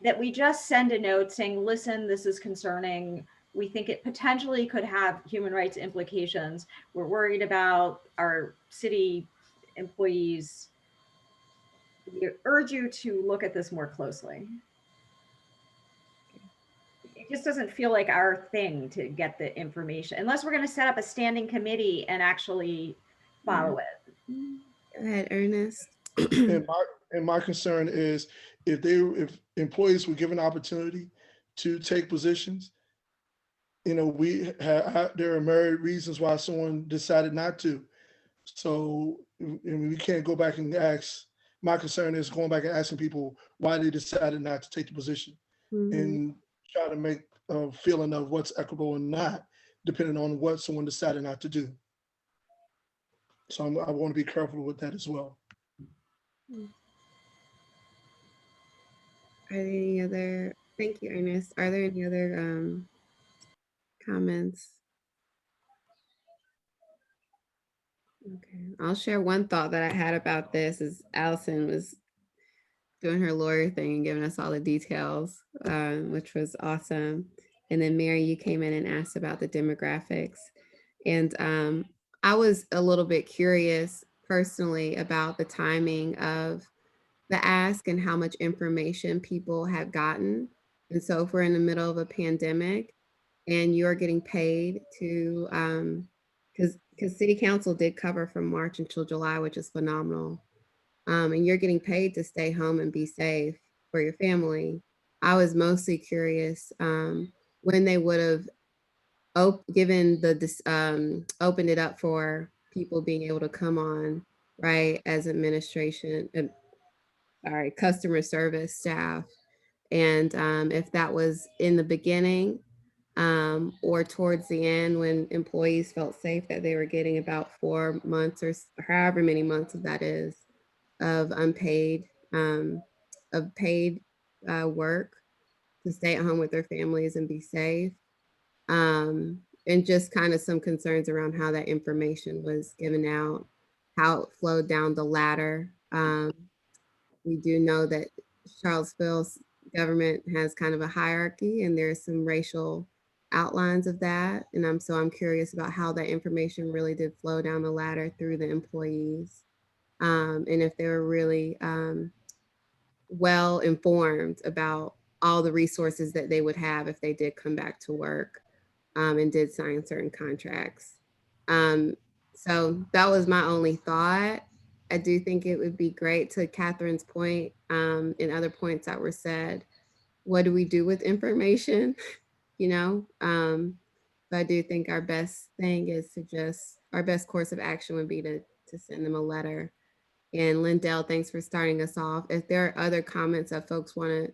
That we just send a note saying, listen, this is concerning. We think it potentially could have human rights implications. We're worried about our city employees. We urge you to look at this more closely. It just doesn't feel like our thing to get the information, unless we're going to set up a standing committee and actually follow it. Go ahead, Ernest. And my concern is if employees were given opportunity to take positions, there are myriad reasons why someone decided not to. So we can't go back and ask. My concern is going back and asking people why they decided not to take the position, and try to make a feeling of what's equitable and not, depending on what someone decided not to do. So I want to be careful with that as well. Are there any other, thank you, Ernest. Are there any other comments? Okay, I'll share one thought that I had about this as Allison was doing her lawyer thing and giving us all the details, which was awesome. And then Mary, you came in and asked about the demographics. And I was a little bit curious personally about the timing of the ask and how much information people have gotten. And so if we're in the middle of a pandemic and you're getting paid to, because City Council did cover from March until July, which is phenomenal. And you're getting paid to stay home and be safe for your family. I was mostly curious when they would have opened it up for people being able to come on, right, as administration, customer service staff. And if that was in the beginning or towards the end when employees felt safe that they were getting about 4 months or however many months of that is of unpaid, paid work to stay at home with their families and be safe. And just kind of some concerns around how that information was given out, how it flowed down the ladder. We do know that Charlottesville's government has kind of a hierarchy, and there's some racial outlines of that. And I'm curious about how that information really did flow down the ladder through the employees. And if they were really well informed about all the resources that they would have if they did come back to work and did sign certain contracts. So that was my only thought. I do think it would be great, to Catherine's point and other points that were said, what do we do with information? So I do think our best thing is our best course of action would be to send them a letter. And Lindell, thanks for starting us off. If there are other comments that folks wanted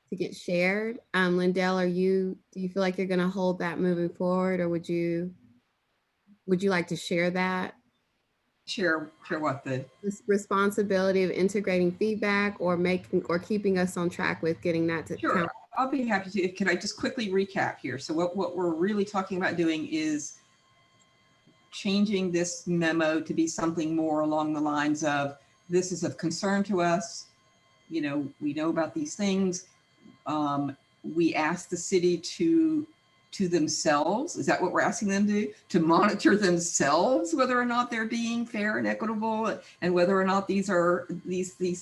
to get shared, Lindell, do you feel like you're going to hold that moving forward, or would you like to share that? share what the, This responsibility of integrating feedback or making or keeping us on track with getting that to sure, count. I'll be happy to. Can I just quickly recap here? So what we're really talking about doing is changing this memo to be something more along the lines of, this is of concern to us. You know, we know about these things. We ask the city to themselves, is that what we're asking them to do? To monitor themselves, whether or not they're being fair and equitable, and whether or not these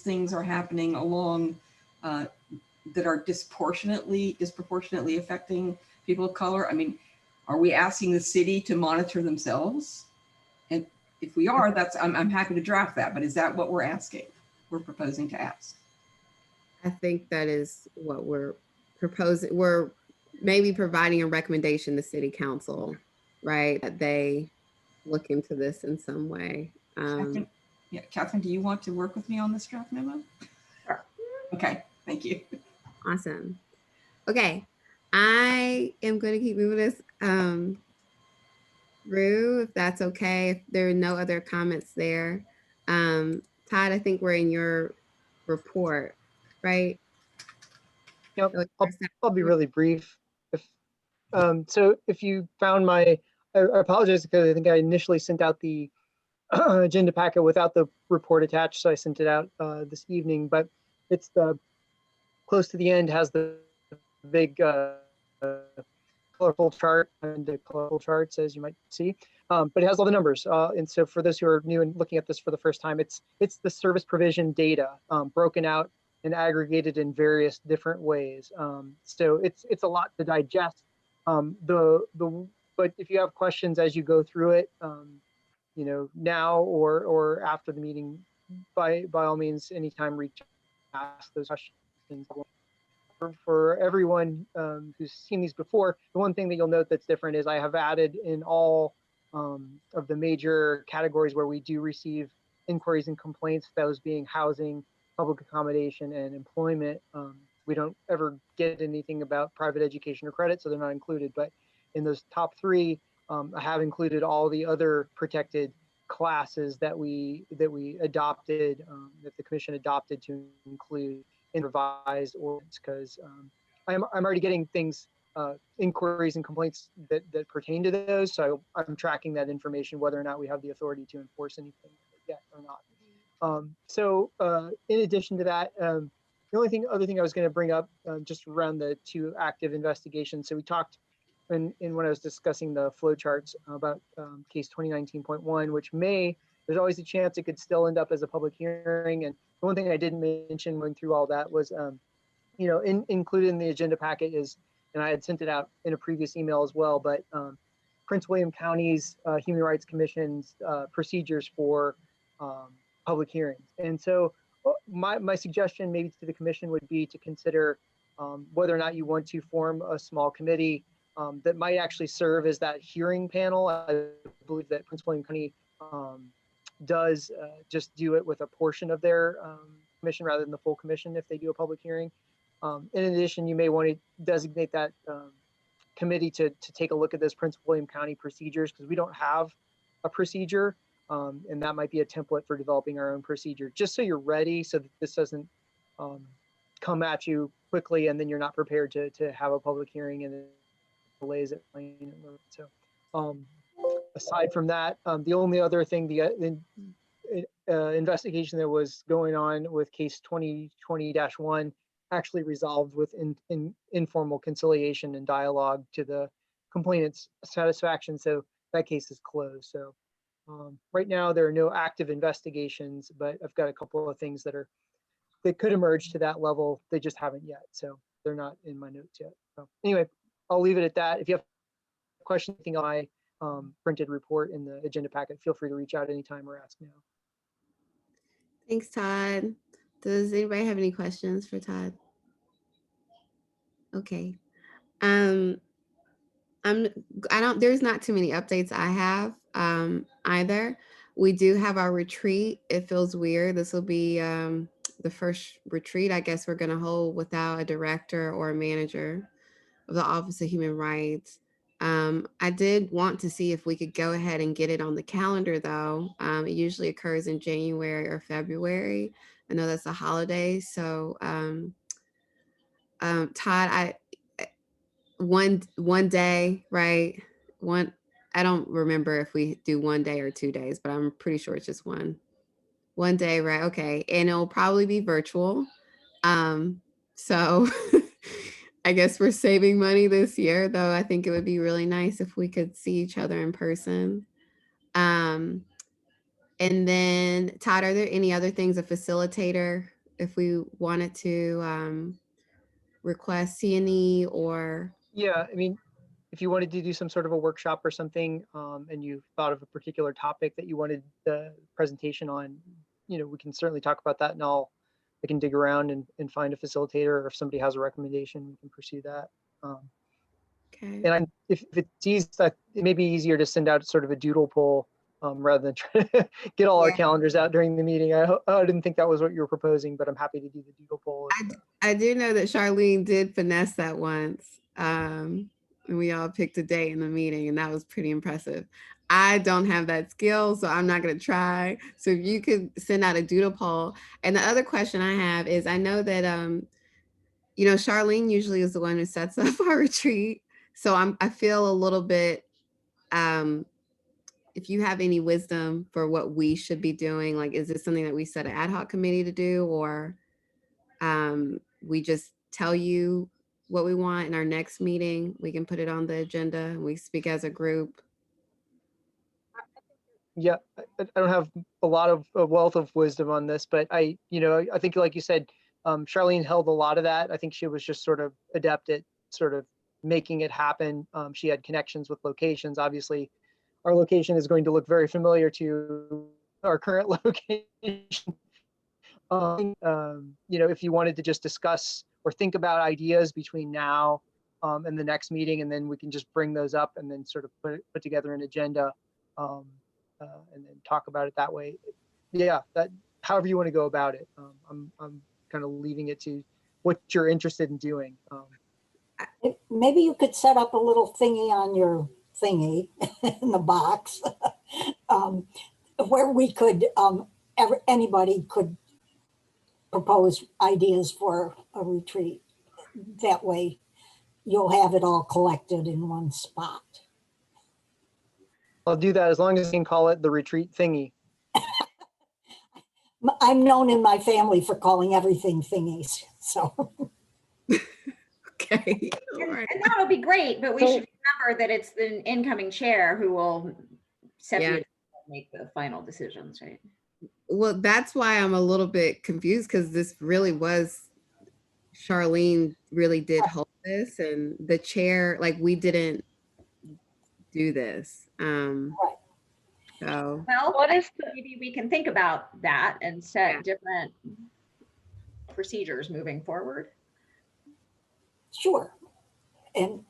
things are happening along that are disproportionately affecting people of color. I mean, are we asking the city to monitor themselves? And if we are, I'm happy to draft that, but is that what we're asking? We're proposing to ask? I think that is what we're proposing. We're maybe providing a recommendation to city council, right? That they look into this in some way. Catherine, do you want to work with me on this draft memo? Sure. Okay, thank you. Awesome. Okay, I am going to keep moving this through, if that's okay. If there are no other comments there. Todd, I think we're in your report, right? Yep, So I'll be really brief. So if you found I apologize because I think I initially sent out the agenda packet without the report attached, so I sent it out this evening, but it's close to the end, has the big colorful chart and the colorful charts, as you might see, but it has all the numbers. And so for those who are new and looking at this for the first time, it's the service provision data broken out and aggregated in various different ways. So it's a lot to digest. But if you have questions as you go through it, you know, now or after the meeting, by all means, anytime reach out, ask those questions. For everyone who's seen these before, the one thing that you'll note that's different is I have added in all of the major categories where we do receive inquiries and complaints, those being housing, public accommodation, and employment. We don't ever get anything about private education or credit, so they're not included. But in those top three, I have included all the other protected classes that we adopted, that the commission adopted to include in revised ordinance, because I'm already getting things, inquiries and complaints that pertain to those. So I'm tracking that information, whether or not we have the authority to enforce anything yet or not. So in addition to that, the other thing I was going to bring up just around the two active investigations. So we talked when I was discussing the flow charts about case 2019.1, which there's always a chance it could still end up as a public hearing. And the one thing I didn't mention going through all that was, you know, included in the agenda packet is, and I had sent it out in a previous email as well, but Prince William County's Human Rights Commission's procedures for public hearings. And so my suggestion maybe to the commission would be to consider whether or not you want to form a small committee that might actually serve as that hearing panel. I believe that Prince William County does just do it with a portion of their commission rather than the full commission if they do a public hearing. In addition, you may want to designate that committee to take a look at this Prince William County procedures, because we don't have a procedure, and that might be a template for developing our own procedure, just so you're ready, so that this doesn't come at you quickly and then you're not prepared to have a public hearing and it delays it. So aside from that, the only other thing, the investigation that was going on with case 2020-1 actually resolved with informal conciliation and dialogue to the complainant's satisfaction. So that case is closed. So right now there are no active investigations, but I've got a couple of things that could emerge to that level. They just haven't yet. So they're not in my notes yet. So anyway, I'll leave it at that. If you have questions, anything on my printed report in the agenda packet, feel free to reach out anytime or ask now. Thanks, Todd. Does anybody have any questions for Todd? Okay. There's not too many updates I have either. We do have our retreat. It feels weird. This will be the first retreat I guess we're going to hold without a director or a manager of the Office of Human Rights. I did want to see if we could go ahead and get it on the calendar though. It usually occurs in January or February. I know that's a holiday. So Todd, one day, right? I don't remember if we do 1 day or 2 days, but I'm pretty sure it's just one day, right? Okay. And it'll probably be virtual. So I guess we're saving money this year, though I think it would be really nice if we could see each other in person. And then Todd, are there any other things, a facilitator, if we wanted to request C&E or? Yeah, I mean, if you wanted to do some sort of a workshop or something, and you thought of a particular topic that you wanted the presentation on, we can certainly talk about that, and I can dig around and find a facilitator, or if somebody has a recommendation, we can pursue that. Okay. And if it's easy, it may be easier to send out sort of a doodle poll rather than try to get all our calendars out during the meeting. I didn't think that was what you were proposing, but I'm happy to do the doodle poll. I do know that Charlene did finesse that once. And we all picked a day in the meeting, and that was pretty impressive. I don't have that skill, so I'm not going to try. So if you could send out a doodle poll. And the other question I have is, I know that, Charlene usually is the one who sets up our retreat. So I feel a little bit, if you have any wisdom for what we should be doing, like, is this something that we set an ad hoc committee to do, or we just tell you what we want in our next meeting? We can put it on the agenda and we speak as a group. Yeah, I don't have a lot of a wealth of wisdom on this, but I think, like you said, Charlene held a lot of that. I think she was just sort of adept at sort of making it happen. She had connections with locations. Obviously, our location is going to look very familiar to our current location. If you wanted to just discuss or think about ideas between now and the next meeting, and then we can just bring those up and then sort of put together an agenda and then talk about it that way. Yeah, that however you want to go about it. I'm kind of leaving it to what you're interested in doing. Maybe you could set up a little thingy on your thingy in the box where we could, anybody could propose ideas for a retreat. That way you'll have it all collected in one spot. I'll do that as long as you can call it the retreat thingy. I'm known in my family for calling everything thingies, so. Okay. And that'll be great, but we should remember that it's the incoming chair who will set the agenda and make the final decisions, right? Well, that's why I'm a little bit confused, because this really was, Charlene really did hold this, and the chair, like, we didn't do this. So well, maybe we can think about that and set different procedures moving forward. Sure. And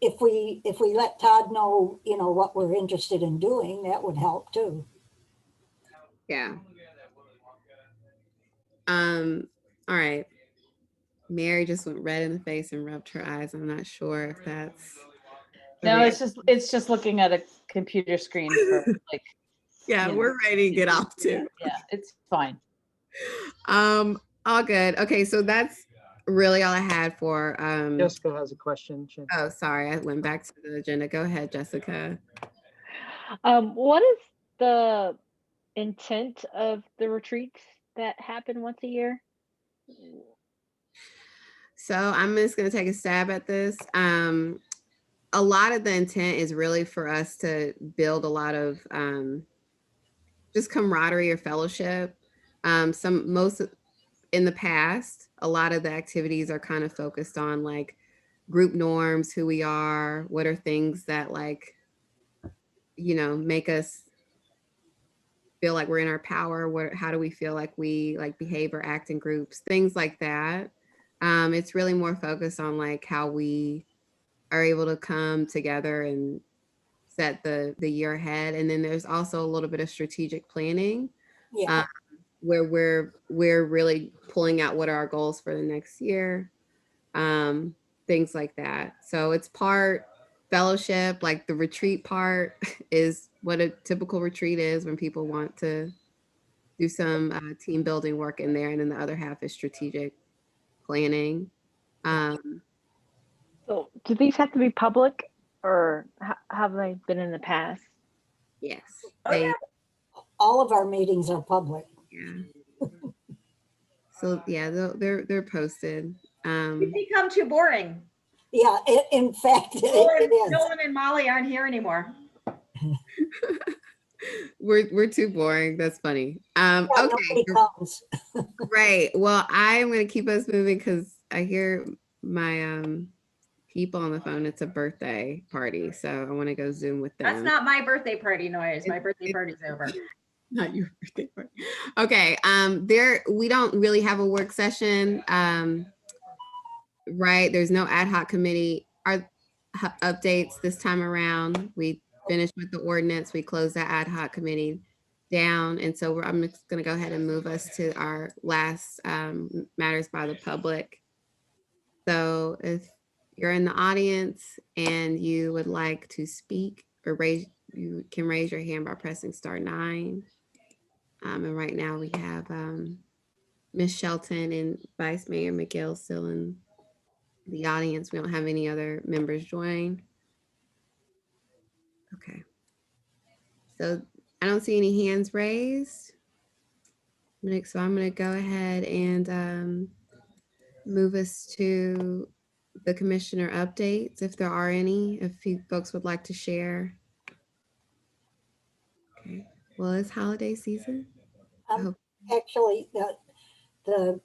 if we let Todd know, what we're interested in doing, that would help too. Yeah. All right. Mary just went red in the face and rubbed her eyes. I'm not sure if that's. No, it's just looking at a computer screen for like. Yeah, we're ready to get off too. Yeah, it's fine. All good. Okay, so that's really all I had for. Jessica has a question. Oh, sorry, I went back to the agenda. Go ahead, Jessica. What is the intent of the retreats that happen once a year? So I'm just going to take a stab at this. A lot of the intent is really for us to build a lot of just camaraderie or fellowship. Most in the past, a lot of the activities are kind of focused on like group norms, who we are, what are things that like, make us feel like we're in our power. How do we feel like we like behave or act in groups, things like that. It's really more focused on like how we are able to come together and set the year ahead. And then there's also a little bit of strategic planning, where we're really pulling out what are our goals for the next year, things like that. So it's part fellowship, like the retreat part is what a typical retreat is when people want to do some team building work in there. And then the other half is strategic planning. So do these have to be public, or have they been in the past? Yes. Oh, yeah. All of our meetings are public. Yeah. So yeah, they're posted. It's become too boring. Yeah, in fact, it is. Nolan and Molly aren't here anymore. We're too boring. That's funny. Yeah, Okay. nobody comes. Right. Well, I'm gonna keep us moving because I hear my people on the phone. It's a birthday party, so I want to go Zoom with them. That's not my birthday party noise. My birthday party's over. Not your birthday party. Okay. We don't really have a work session. Right. There's no ad hoc committee updates this time around. We finished with the ordinance. We closed that ad hoc committee down. And so I'm just going to go ahead and move us to our last matters by the public. So if you're in the audience and you would like to speak or you can raise your hand by pressing *9. And right now we have Ms. Shelton and Vice Mayor McGill still in the audience. We don't have any other members join. Okay. So I don't see any hands raised. So I'm going to go ahead and move us to the commissioner updates, if there are any, if you folks would like to share. Okay. Well, it's holiday season. Actually, the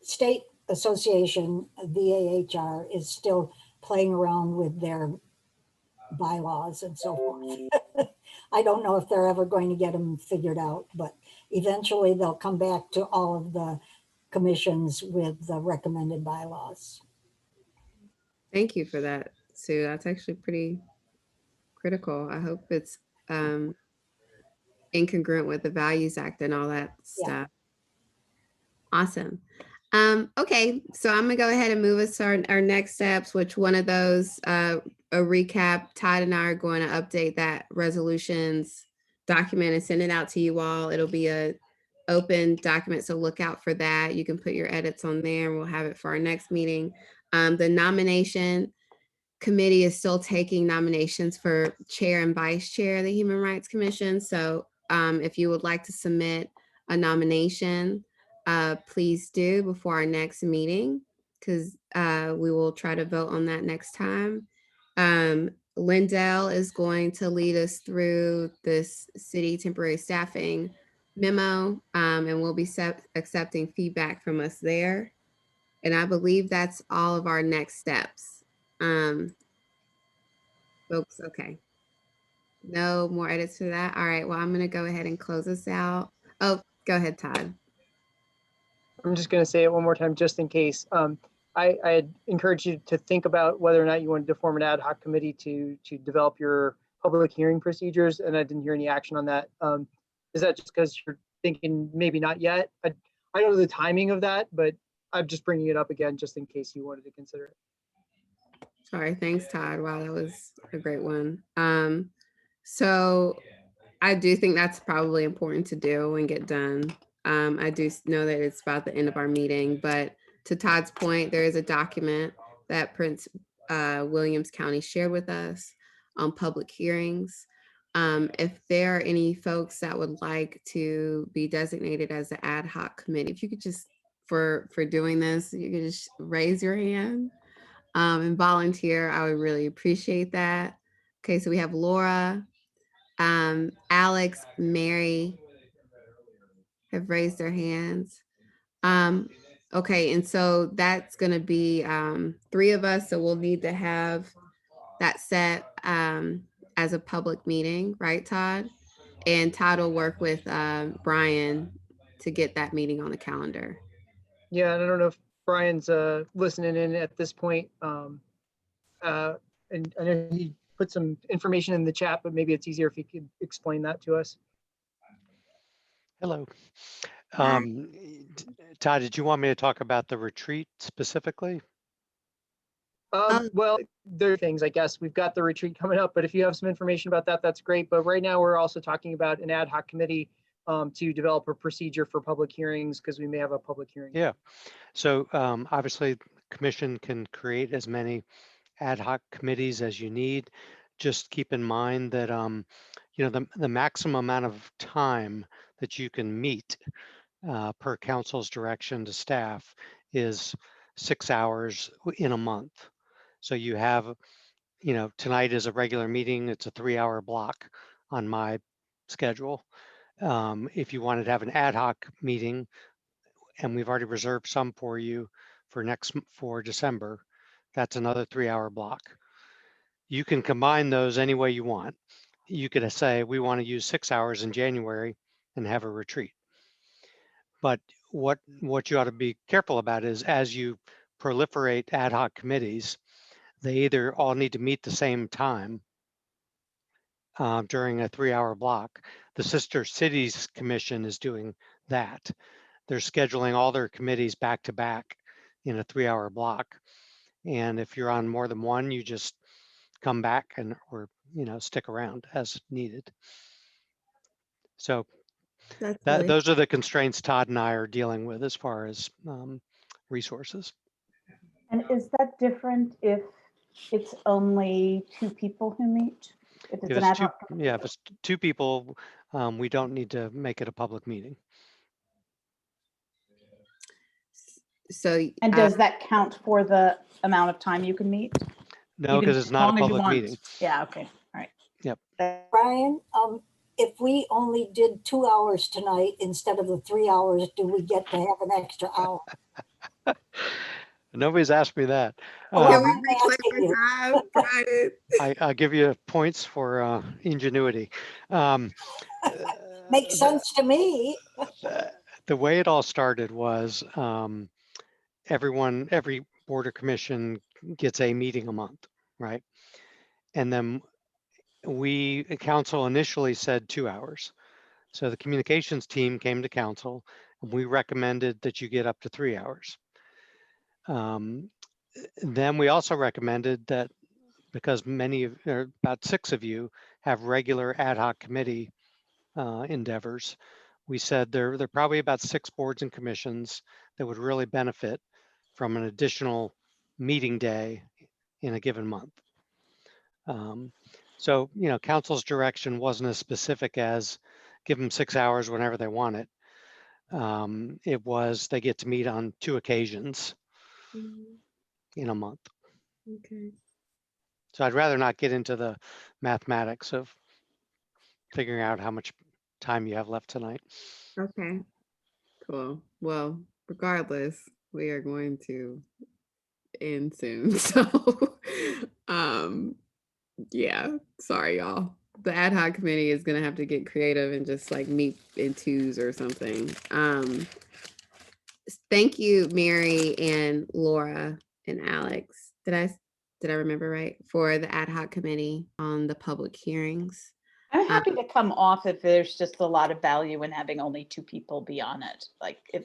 state association, VAHR, is still playing around with their bylaws and so forth. I don't know if they're ever going to get them figured out, but eventually they'll come back to all of the commissions with the recommended bylaws. Thank you for that, Sue. That's actually pretty critical. I hope it's incongruent with the Values Act and all that stuff. Yeah. Awesome. Okay, so I'm gonna go ahead and move us to our next steps, which one of those, a recap. Todd and I are going to update that resolutions document and send it out to you all. It'll be a open document, so look out for that. You can put your edits on there and we'll have it for our next meeting. The nomination committee is still taking nominations for chair and vice chair of the Human Rights Commission. So if you would like to submit a nomination, please do before our next meeting, because we will try to vote on that next time. Lindell is going to lead us through this city temporary staffing memo, and we'll be accepting feedback from us there. And I believe that's all of our next steps. Folks, okay. No more edits to that. All right, well, I'm gonna go ahead and close this out. Oh, go ahead, Todd. I'm just going to say it one more time, just in case. I encourage you to think about whether or not you wanted to form an ad hoc committee to develop your public hearing procedures, and I didn't hear any action on that. Is that just because you're thinking maybe not yet? I don't know the timing of that, but I'm just bringing it up again just in case you wanted to consider it. Sorry, thanks, Todd. Wow, that was a great one. So I do think that's probably important to do and get done. I do know that it's about the end of our meeting, but to Todd's point, there is a document that Prince Williams County shared with us on public hearings. If there are any folks that would like to be designated as the ad hoc committee, if you could just, for doing this, you could just raise your hand and volunteer, I would really appreciate that. Okay, so we have Laura, Alex, Mary have raised their hands. Okay, and so that's gonna be 3 of us, so we'll need to have that set as a public meeting, right, Todd? And Todd will work with Brian to get that meeting on the calendar. Yeah, and I don't know if Brian's listening in at this point. And I know he put some information in the chat, but maybe it's easier if he could explain that to us. Hello. Todd, did you want me to talk about the retreat specifically? Well, there are things, I guess. We've got the retreat coming up, but if you have some information about that, that's great. But right now, we're also talking about an ad hoc committee to develop a procedure for public hearings, because we may have a public hearing. Yeah. So obviously, the commission can create as many ad hoc committees as you need. Just keep in mind that the maximum amount of time that you can meet per council's direction to staff is 6 hours in a month. So you have, tonight is a regular meeting. It's a 3-hour block on my schedule. If you wanted to have an ad hoc meeting, and we've already reserved some for you for December, that's another 3-hour block. You can combine those any way you want. You could say, we want to use 6 hours in January and have a retreat. But what you ought to be careful about is, as you proliferate ad hoc committees, they either all need to meet the same time during a 3-hour block. The Sister Cities Commission is doing that. They're scheduling all their committees back to back in a 3-hour block. And if you're on more than one, you just come back or stick around as needed. So those are the constraints Todd and I are dealing with as far as resources. And is that different if it's only 2 people who meet? If it's an ad hoc committee? Yeah, if it's 2 people, we don't need to make it a public meeting. So, And does that count for the amount of time you can meet? No, because it's not a public meeting. Yeah, okay, all right. Yep. Brian, if we only did 2 hours tonight instead of the 3 hours, do we get to have an extra hour? Nobody's asked me that. I'll give you points for ingenuity. Makes sense to me. The way it all started was every board or commission gets a meeting a month, right? And then council initially said 2 hours. So the communications team came to council and we recommended that you get up to 3 hours. Then we also recommended that, because about 6 of you have regular ad hoc committee endeavors, we said there are probably about 6 boards and commissions that would really benefit from an additional meeting day in a given month. So, council's direction wasn't as specific as give them 6 hours whenever they want it. It was they get to meet on 2 occasions in a month. Okay. So I'd rather not get into the mathematics of figuring out how much time you have left tonight. Okay, cool. Well, regardless, we are going to end soon. So, yeah, sorry, y'all. The ad hoc committee is going to have to get creative and just like meet in 2s or something. Thank you, Mary and Laura and Alex. Did I remember right? For the ad hoc committee on the public hearings. I'm happy to come off if there's just a lot of value in having only 2 people be on it. Like if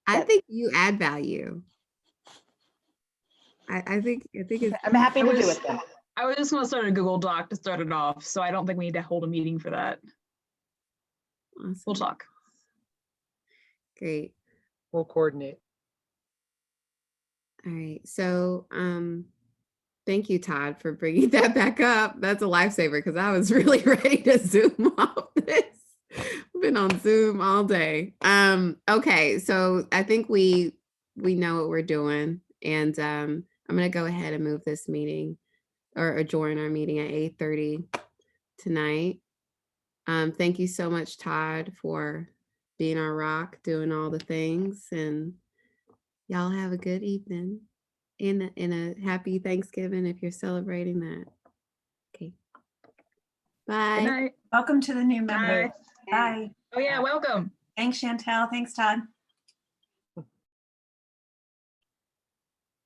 I think you add value. I think it's, I'm happy to do it then. I was just going to start a Google Doc to start it off, so I don't think we need to hold a meeting for that. awesome. We'll talk. Great. We'll coordinate. All right. So, thank you, Todd, for bringing that back up. That's a lifesaver because I was really ready to zoom off this. I've been on Zoom all day. Okay, so I think we know what we're doing, and I'm gonna go ahead and move this meeting or adjourn our meeting at 8:30 tonight. Thank you so much, Todd, for being our rock, doing all the things, and y'all have a good evening and a happy Thanksgiving if you're celebrating that. Okay. Bye. Good night. Welcome to the new member. Bye. Bye. Oh yeah, welcome. Thanks, Chantel. Thanks, Todd.